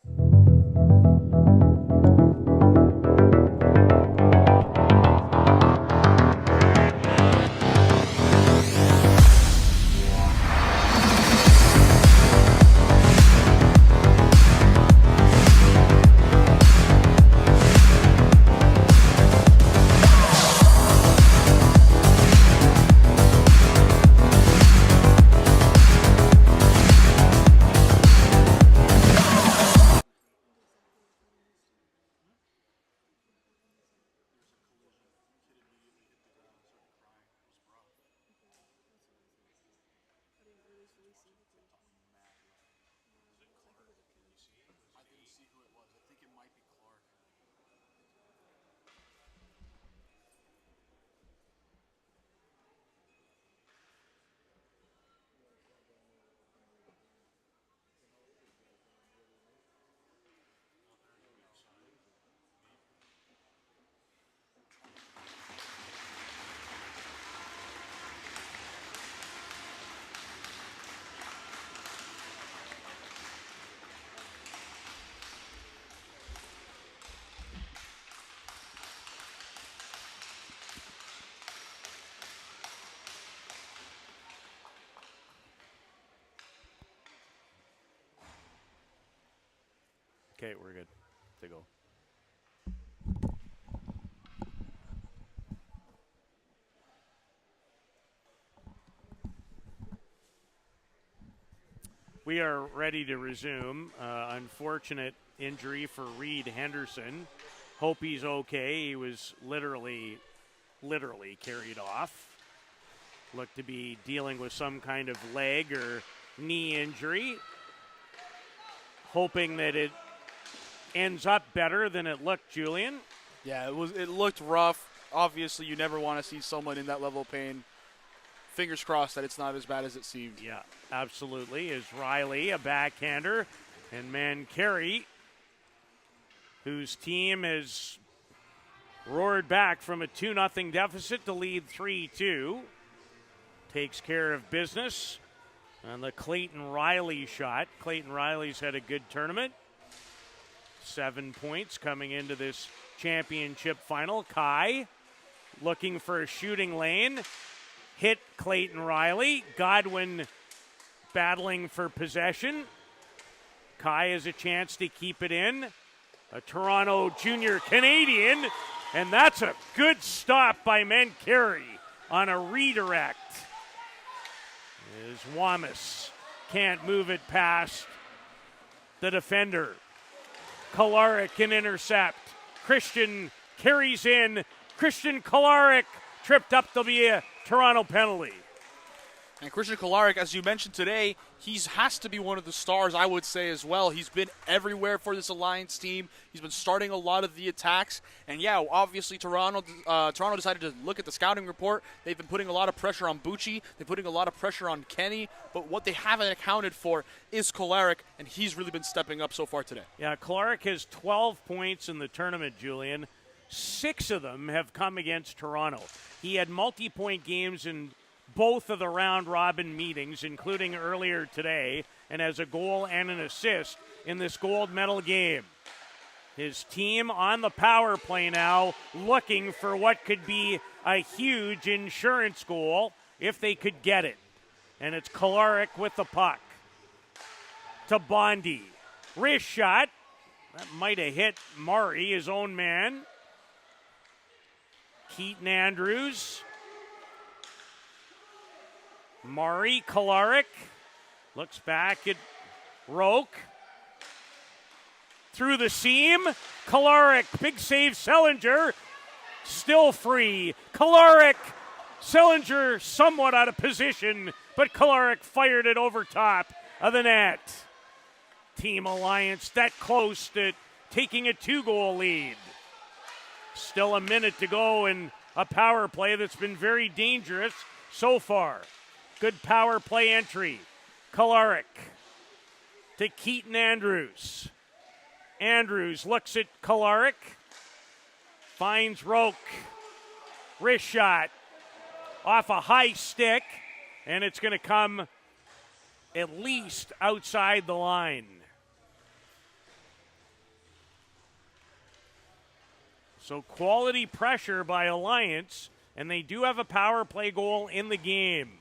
Okay, we're good to go. We are ready to resume. Unfortunate injury for Reed Henderson. Hope he's okay. He was literally carried off. Looked to be dealing with some kind of leg or knee injury. Hoping that it ends up better than it looked, Julian. Yeah, it looked rough. Obviously, you never want to see someone in that level of pain. Fingers crossed that it's not as bad as it seemed. Yeah, absolutely. Is Riley a backhander? And Mancari, whose team has roared back from a 2-0 deficit to lead 3-2, takes care of business on the Clayton Riley shot. Clayton Riley's had a good tournament. 7 points coming into this championship final. Kai looking for a shooting lane. Hit Clayton Riley. Godwin battling for possession. Kai has a chance to keep it in. A Toronto junior Canadian. And that's a good stop by Mancari on a redirect. As Wamas can't move it past the defender. Kolarek can intercept. Christian carries in. Christian Kolarek tripped up. There'll be a Toronto penalty. And Christian Kolarek, as you mentioned today, he has to be one of the stars, I would say, as well. He's been everywhere for this Alliance team. He's been starting a lot of the attacks. And, yeah, obviously Toronto decided to look at the scouting report. They've been putting a lot of pressure on Bucci. They're putting a lot of pressure on Kenny. But what they haven't accounted for is Kolarek, and he's really been stepping up so far today. Yeah, Kolarek has 12 points in the tournament, Julian. 6 of them have come against Toronto. He had multi-point games in both of the round-robin meetings, including earlier today, and has a goal and an assist in this gold medal game. His team on the power play now, looking for what could be a huge insurance goal if they could get it. And it's Kolarek with the puck. To Bondi. Wrist shot. That might have hit Murray, his own man. Keaton Andrews. Murray, Kolarek, looks back at Roque. Through the seam, Kolarek, big save, Sellinger, still free. Kolarek, Sellinger somewhat out of position, but Kolarek fired it over top of the net. Team Alliance that close to taking a 2-goal lead. Still a minute to go in a power play that's been very dangerous so far. Good power play entry. Kolarek to Keaton Andrews. Andrews looks at Kolarek. Finds Roque. Wrist shot off a high stick. And it's going to come at least outside the line. So quality pressure by Alliance. And they do have a power play goal in the game.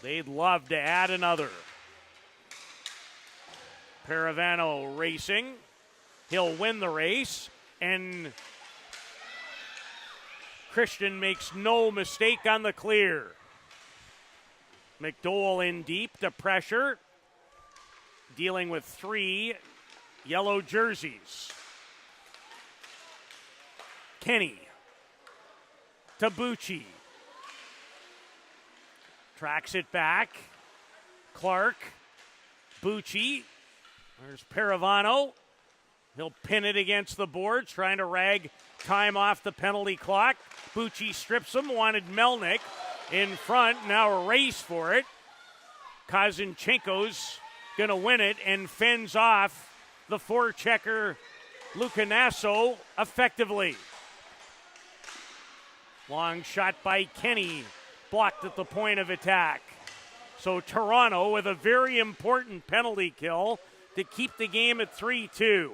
They'd love to add another. Paravano racing. He'll win the race. And Christian makes no mistake on the clear. McDowell in deep to pressure. Dealing with 3 yellow jerseys. Kenny to Bucci. Tracks it back. Clark. Bucci. There's Paravano. He'll pin it against the board, trying to rag time off the penalty clock. Bucci strips him. Wanted Melnick in front. Now a race for it. Kozinchenko's going to win it and fends off the forechecker Luca Nasso effectively. Long shot by Kenny. Blocked at the point of attack. So Toronto with a very important penalty kill to keep the game at 3-2.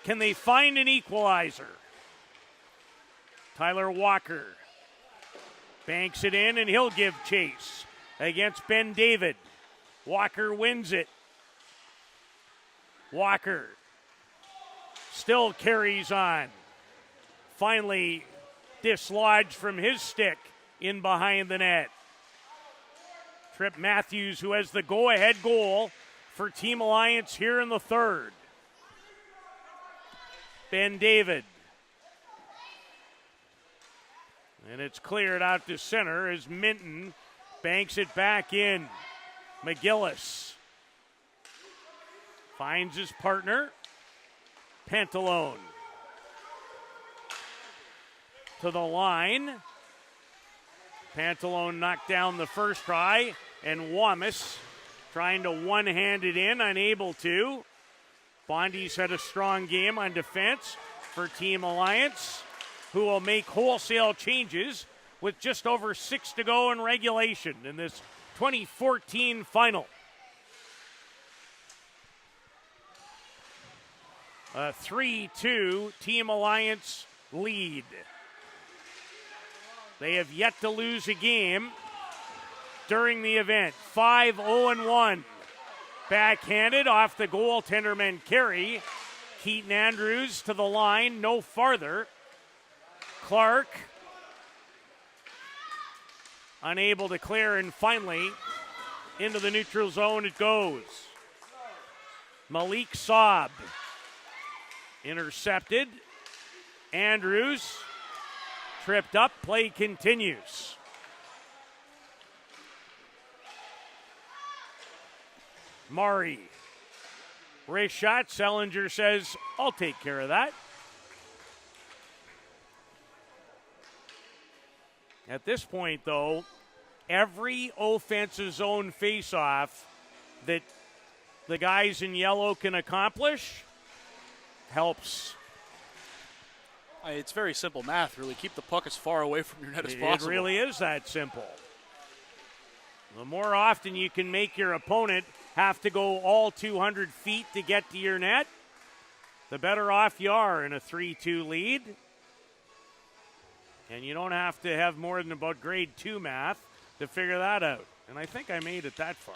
Can they find an equalizer? Tyler Walker banks it in and he'll give chase against Ben David. Walker wins it. Walker still carries on. Finally dislodged from his stick in behind the net. Trip Matthews, who has the go-ahead goal for Team Alliance here in the third. Ben David. And it's cleared out to center as Minton banks it back in. McGillis finds his partner. Pantalone to the line. Pantalone knocked down the first try, and Wamis trying to one-hand it in, unable to. Bondi's had a strong game on defense for Team Alliance, who will make wholesale changes with just over 6 to go in regulation in this 2014 final. A 3-2 Team Alliance lead. They have yet to lose a game during the event. 5-0-1. Backhanded off the goaltender Mancari. Keaton Andrews to the line, no farther. Clark unable to clear, and finally into the neutral zone it goes. Malik Saab intercepted. Andrews tripped up. Play continues. Murray. Wrist shot. Sellinger says, I'll take care of that. At this point, though, every offensive zone faceoff that the guys in yellow can accomplish helps. It's very simple math, really. Keep the puck as far away from your net as possible. It really is that simple. The more often you can make your opponent have to go all 200 feet to get to your net, the better off you are in a 3-2 lead. And you don't have to have more than about grade 2 math to figure that out. And I think I made it that far.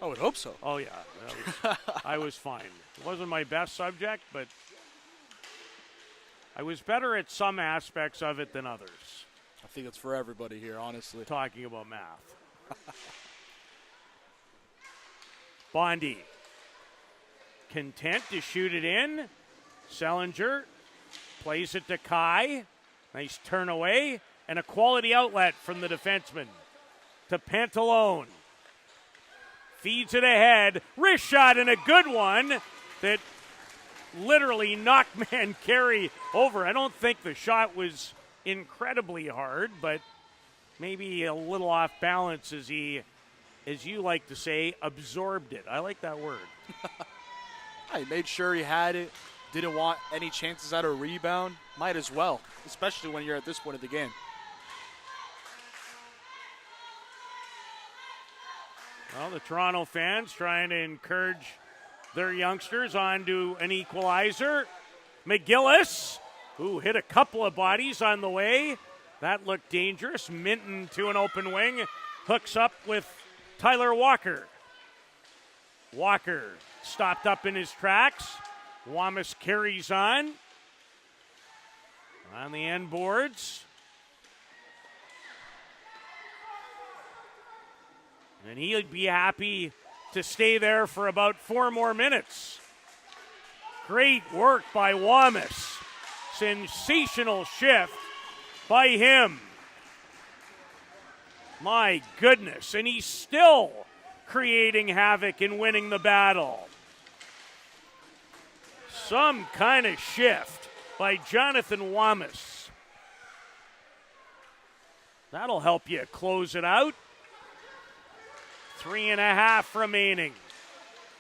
I would hope so. Oh, yeah. I was fine. It wasn't my best subject, but I was better at some aspects of it than others. I think it's for everybody here, honestly. Talking about math. Bondy. Content to shoot it in. Sellinger plays it to Kai. Nice turn away. And a quality outlet from the defenseman to Pantalone. Feeds it ahead. Wrist shot and a good one that literally knocked Carey over. I don't think the shot was incredibly hard, but maybe a little off balance as he, as you like to say, absorbed it. I like that word. He made sure he had it. Didn't want any chances at a rebound. Might as well, especially when you're at this point of the game. Well, the Toronto fans trying to encourage their youngsters onto an equalizer. McGillis, who hit a couple of bodies on the way. That looked dangerous. Minton to an open wing. Hooks up with Tyler Walker. Walker stopped up in his tracks. Wamas carries on the end boards. And he'd be happy to stay there for about 4 more minutes. Great work by Wamas. Sensational shift by him. My goodness. And he's still creating havoc and winning the battle. Some kind of shift by Jonathan Wamas. That'll help you close it out. 3.5 remaining.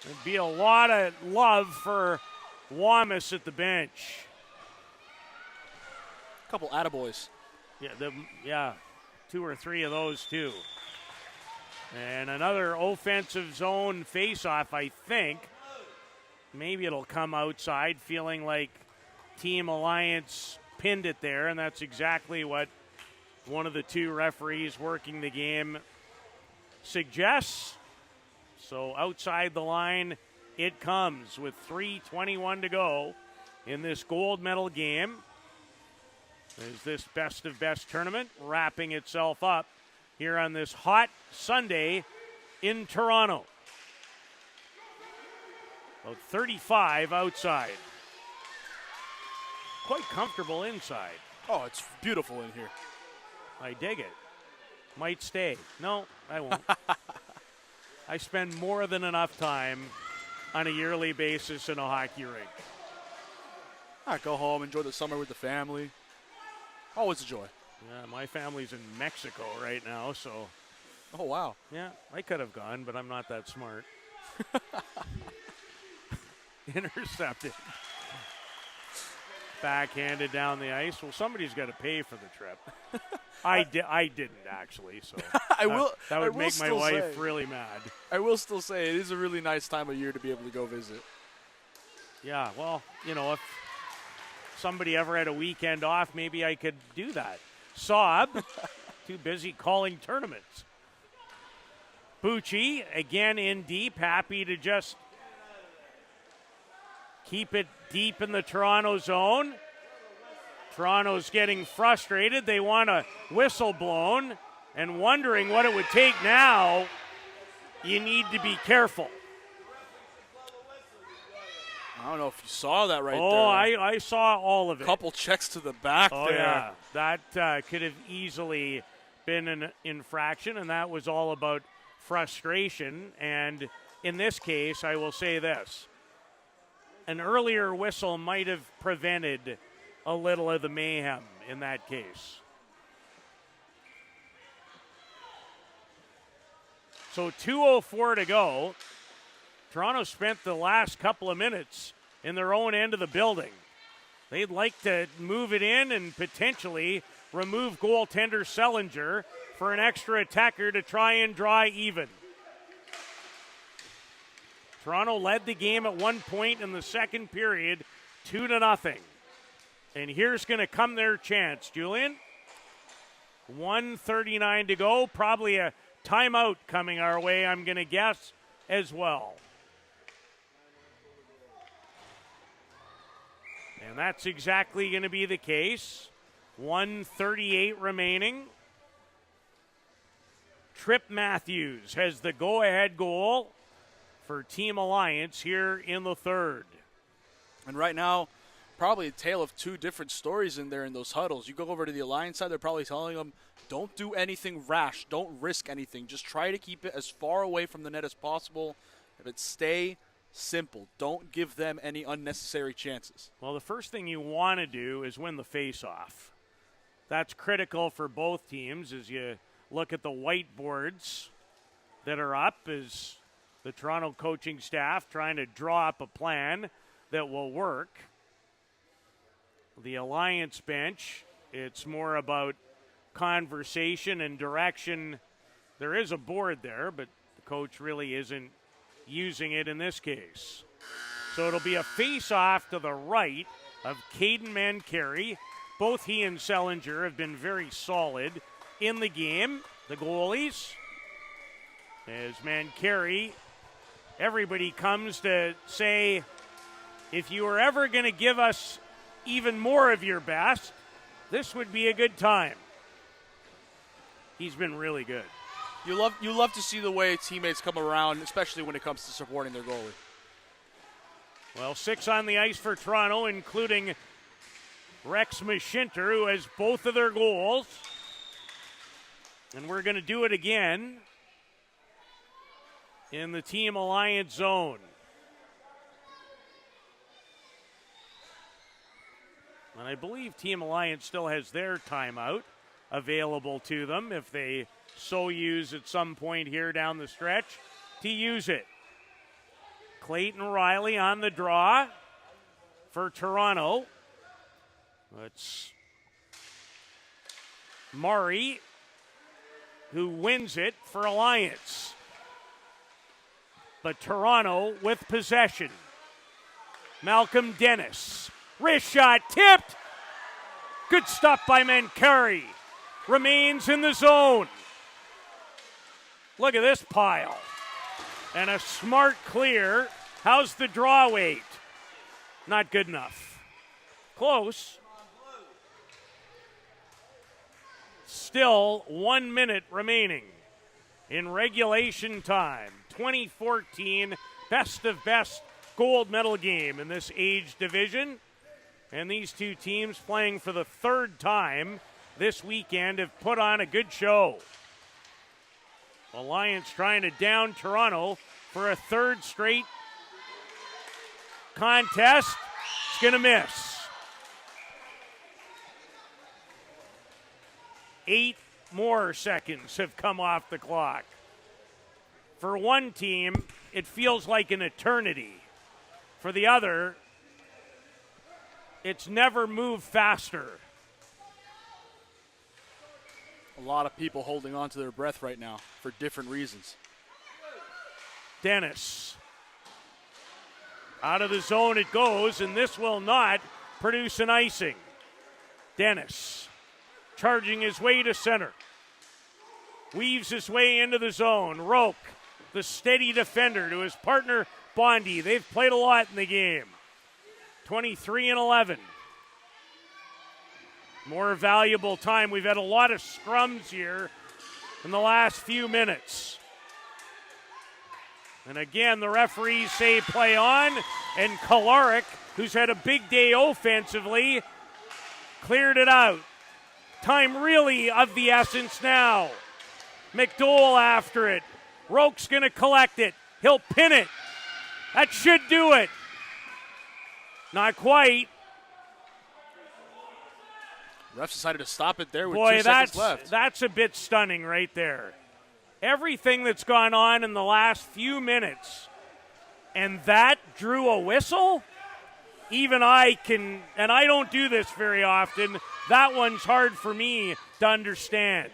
There'd be a lot of love for Wamas at the bench. A couple attaboys. Yeah, 2 or 3 of those too. And another offensive zone face-off, I think. Maybe it'll come outside, feeling like Team Alliance pinned it there, and that's exactly what one of the 2 referees working the game suggests. So outside the line it comes with 3:21 to go in this gold medal game. As this best of best tournament wrapping itself up here on this hot Sunday in Toronto. About 35 outside. Quite comfortable inside. Oh, it's beautiful in here. I dig it. Might stay. No, I won't. I spend more than enough time on a yearly basis in a hockey rink. All right, go home, enjoy the summer with the family. Always a joy. Yeah, my family's in Mexico right now, so. Oh, wow. Yeah, I could have gone, but I'm not that smart. Intercepted. Backhanded down the ice. Well, somebody's got to pay for the trip. I didn't actually, so that would make my wife really mad. I will still say it is a really nice time of year to be able to go visit. Yeah, well, if somebody ever had a weekend off, maybe I could do that. Saab, too busy calling tournaments. Bucci, again in deep, happy to just keep it deep in the Toronto zone. Toronto's getting frustrated. They want a whistle blown and wondering what it would take now. You need to be careful. I don't know if you saw that right there. Oh, I saw all of it. Couple checks to the back there. Yeah. That could have easily been an infraction, and that was all about frustration. And in this case, I will say this. An earlier whistle might have prevented a little of the mayhem in that case. So 2:04 to go. Toronto spent the last couple of minutes in their own end of the building. They'd like to move it in and potentially remove goaltender Sellinger for an extra attacker to try and draw even. Toronto led the game at one point in the second period, 2-0. And here's going to come their chance, Julian. 1:39 to go. Probably a timeout coming our way, I'm going to guess, as well. And that's exactly going to be the case. 1:38 remaining. Trip Matthews has the go-ahead goal for Team Alliance here in the third. And right now, probably a tale of two different stories in there in those huddles. You go over to the Alliance side, they're probably telling them, don't do anything rash. Don't risk anything. Just try to keep it as far away from the net as possible. But stay simple. Don't give them any unnecessary chances. Well, the first thing you want to do is win the face-off. That's critical for both teams as you look at the whiteboards that are up as the Toronto coaching staff trying to draw up a plan that will work. The Alliance bench, it's more about conversation and direction. There is a board there, but the coach really isn't using it in this case. So it'll be a face-off to the right of Caden Mancari. Both he and Sellinger have been very solid in the game, the goalies. As Mancari, everybody comes to say, if you were ever going to give us even more of your best, this would be a good time. He's been really good. You love to see the way teammates come around, especially when it comes to supporting their goalie. Well, 6 on the ice for Toronto, including Rex Mashinter, who has both of their goals. And we're going to do it again in the Team Alliance zone. And I believe Team Alliance still has their timeout available to them if they so use at some point here down the stretch to use it. Clayton Riley on the draw for Toronto. It's Murray who wins it for Alliance. But Toronto with possession. Malcolm Dennis. Wrist shot tipped. Good stop by Mancari. Remains in the zone. Look at this pile. And a smart clear. How's the draw weight? Not good enough. Close. Still 1 minute remaining in regulation time. 2014 best of best gold medal game in this age division. And these two teams playing for the third time this weekend have put on a good show. Alliance trying to down Toronto for a third straight contest. It's going to miss. 8 more seconds have come off the clock. For one team, it feels like an eternity. For the other, it's never moved faster. A lot of people holding on to their breath right now for different reasons. Dennis. Out of the zone it goes, and this will not produce an icing. Dennis charging his way to center. Weaves his way into the zone. Roque, the steady defender, to his partner Bondi. They've played a lot in the game. 23-11. More valuable time. We've had a lot of scrums here in the last few minutes. And again, the referees say play on, and Kolarek, who's had a big day offensively, cleared it out. Time really of the essence now. McDowell after it. Roke's going to collect it. He'll pin it. That should do it. Not quite. Refs decided to stop it there with 2 seconds left. That's a bit stunning right there. Everything that's gone on in the last few minutes, and that drew a whistle? Even I can, and I don't do this very often, that one's hard for me to understand.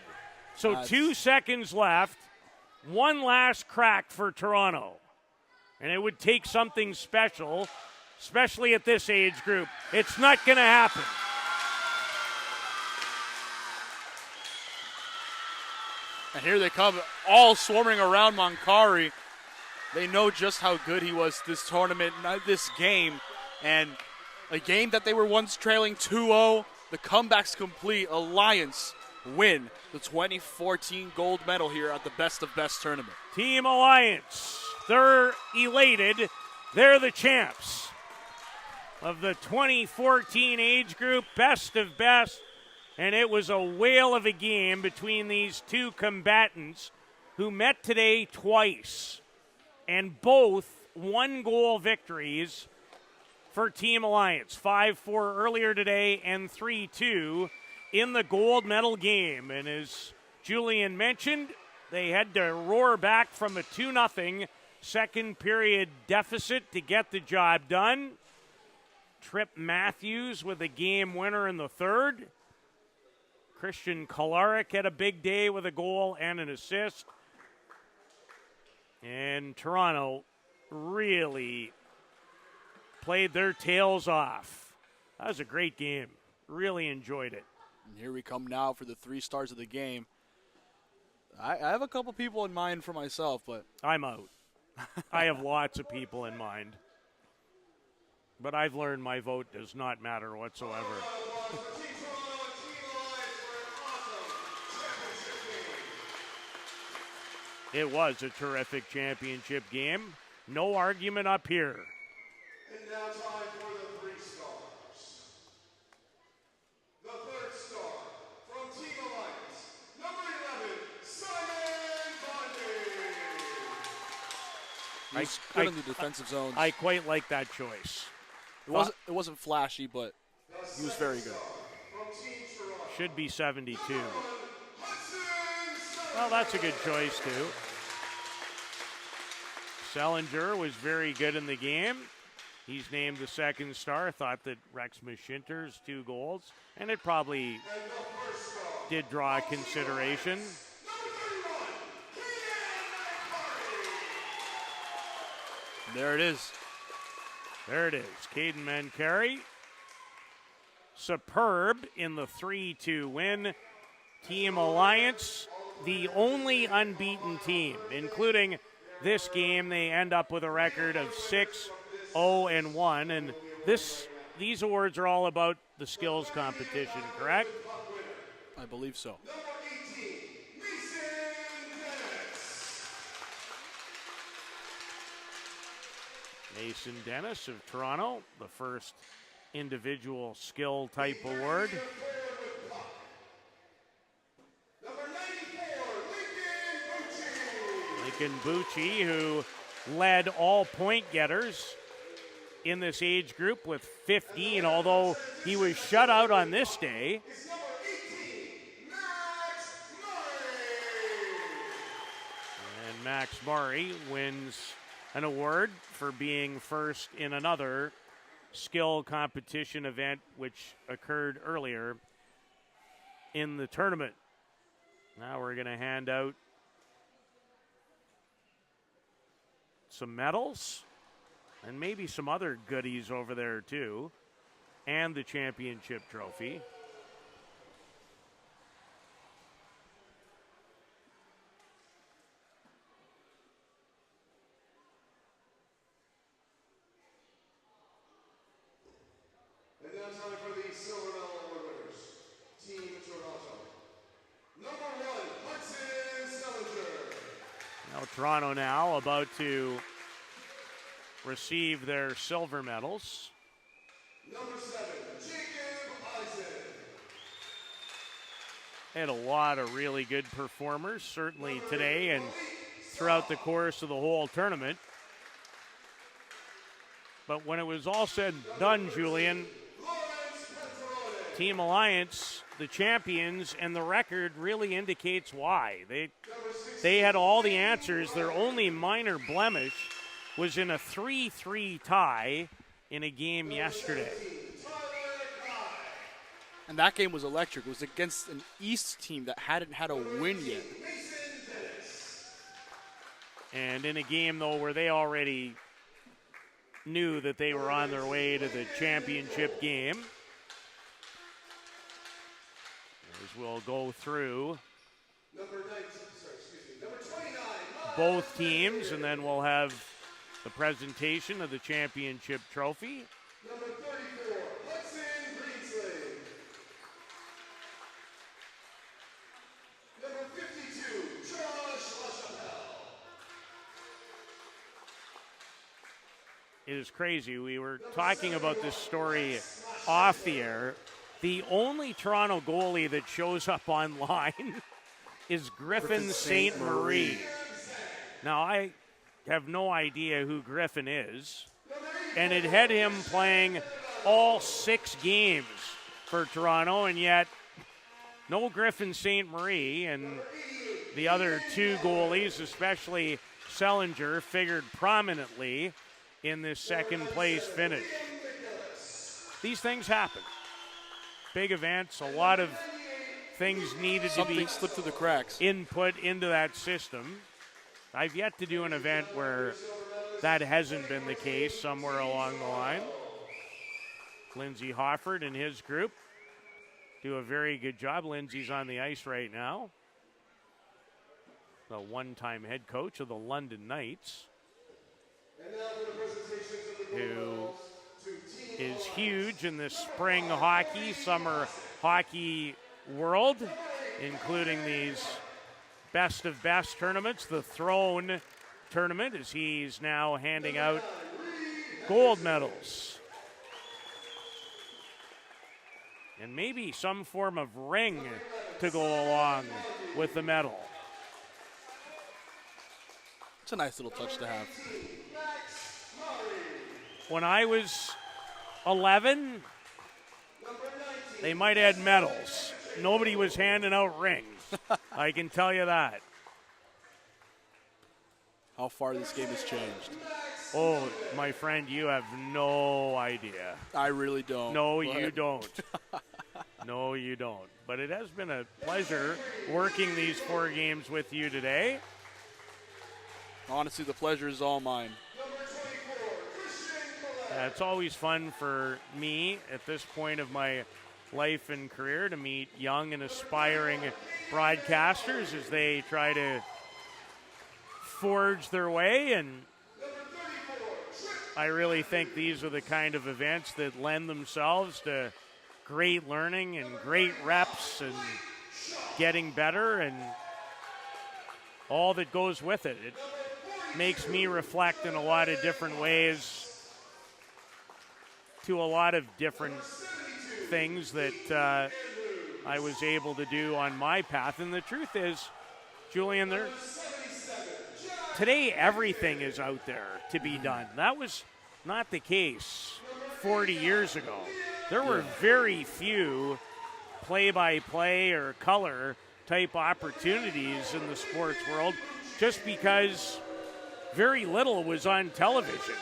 So 2 seconds left, one last crack for Toronto. And it would take something special, especially at this age group. It's not going to happen. And here they come, all swarming around Moncari. They know just how good he was this tournament, this game. And a game that they were once trailing 2-0, the comeback's complete. Alliance win the 2014 gold medal here at the Best of Best tournament. Team Alliance, they're elated. They're the champs of the 2014 age group, Best of Best. And it was a whale of a game between these two combatants who met today twice. And both 1-goal victories for Team Alliance. 5-4 earlier today and 3-2 in the gold medal game. And as Julian mentioned, they had to roar back from a 2-0 second period deficit to get the job done. Trip Matthews with a game winner in the third. Christian Kolarek had a big day with a goal and an assist. And Toronto really played their tails off. That was a great game. Really enjoyed it. And here we come now for the 3 stars of the game. I have a couple people in mind for myself, but I'm out. I have lots of people in mind. But I've learned my vote does not matter whatsoever. It was a terrific championship game. No argument up here. And now time for the 3 stars. The third star from Team Alliance, number 11, Simon Bundy. he's good in the defensive zones. I quite like that choice. It wasn't flashy, but he was very good. From Team Toronto, Should be 72. Hudson Well, that's a good choice, too. Sellinger was very good in the game. He's named the second star. Thought that Rex Mashinter's 2 goals, and it probably did draw consideration. There it is. There it is. Caden Mancari. Superb in the 3-2 win. Team Alliance, the only unbeaten team, including this game. They end up with a record of 6-0-1, and these awards are all about the skills competition, correct? I believe so. Mason Dennis of Toronto, the first individual skill type award. Lincoln Bucci, who led all point getters in this age group with 15, although he was shut out on this day. And Max Murray wins an award for being first in another skill competition event which occurred earlier in the tournament. Now we're going to hand out some medals and maybe some other goodies over there too, and the championship trophy. And now time for the silver medal award winners. Team Toronto. Number 1, Hudson Sellinger. Now Toronto now about to receive their silver medals. Number 7, Jacob Eisen. Had a lot of really good performers, certainly today and throughout the course of the whole tournament. But when it was all said and done, Julian, Team Alliance, the champions, and the record really indicates why. They had all the answers. Their only minor blemish was in a 3-3 tie in a game yesterday. And that game was electric. It was against an East team that hadn't had a win yet. And in a game, though, where they already knew that they were on their way to the championship game. As we'll go through both teams, and then we'll have the presentation of the championship trophy. Number 34, Hudson Greenslade. Number 52, Josh LaChapelle. It is crazy. We were talking about this story off the air. The only Toronto goalie that shows up online is Griffin St. Marie. Now, I have no idea who Griffin is, and it had him playing all 6 games for Toronto, and yet no Griffin St. Marie, and the other 2 goalies, especially Sellinger, figured prominently in this second place finish. These things happen. Big events, a lot of things needed to be slipped through the cracks. Input into that system. I've yet to do an event where that hasn't been the case somewhere along the line. Lindsey Hofford and his group do a very good job. Lindsey's on the ice right now. The one-time head coach of the London Knights, who is huge in the spring hockey, summer hockey world, including these best of best tournaments, the Throne tournament, as he's now handing out gold medals. And maybe some form of ring to go along with the medal. It's a nice little touch to have. When I was 11, they might have had medals. Nobody was handing out rings. I can tell you that. How far this game has changed. Oh, my friend, you have no idea. I really don't. No, you don't. No, you don't. But it has been a pleasure working these 4 games with you today. Honestly, the pleasure is all mine. It's always fun for me at this point of my life and career to meet young and aspiring broadcasters as they try to forge their way, and I really think these are the kind of events that lend themselves to great learning and great reps and getting better and all that goes with it. It makes me reflect in a lot of different ways to a lot of different things that I was able to do on my path. And the truth is, Julian, today everything is out there to be done. That was not the case 40 years ago. There were very few play-by-play or color type opportunities in the sports world just because very little was on television.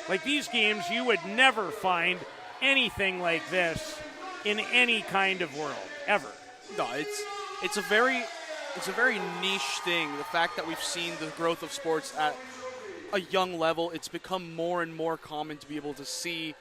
Like these games, you would never find anything like this in any kind of world, ever. No, it's a very niche thing. The fact that we've seen the growth of sports at a young level, it's become more and more common to be able to see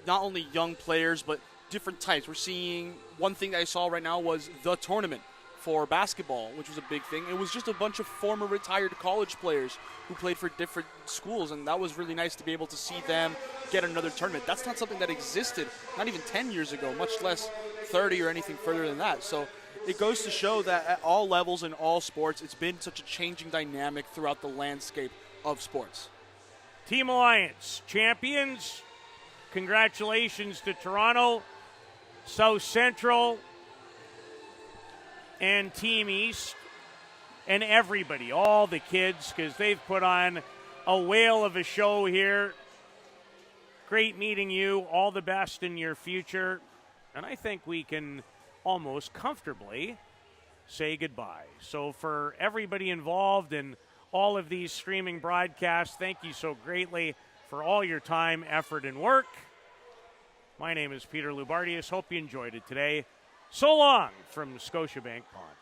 not only young players, but different types. We're seeing, one thing that I saw right now was the tournament for basketball, which was a big thing. It was just a bunch of former retired college players who played for different schools, and that was really nice to be able to see them get another tournament. That's not something that existed not even 10 years ago, much less 30 or anything further than that. So it goes to show that at all levels in all sports, it's been such a changing dynamic throughout the landscape of sports. Team Alliance champions. Congratulations to Toronto, South Central, and Team East, and everybody, all the kids, because they've put on a whale of a show here. Great meeting you. All the best in your future. And I think we can almost comfortably say goodbye. So for everybody involved in all of these streaming broadcasts, thank you so greatly for all your time, effort, and work. My name is Peter Loubardias. Hope you enjoyed it today. So long from Scotiabank Pond.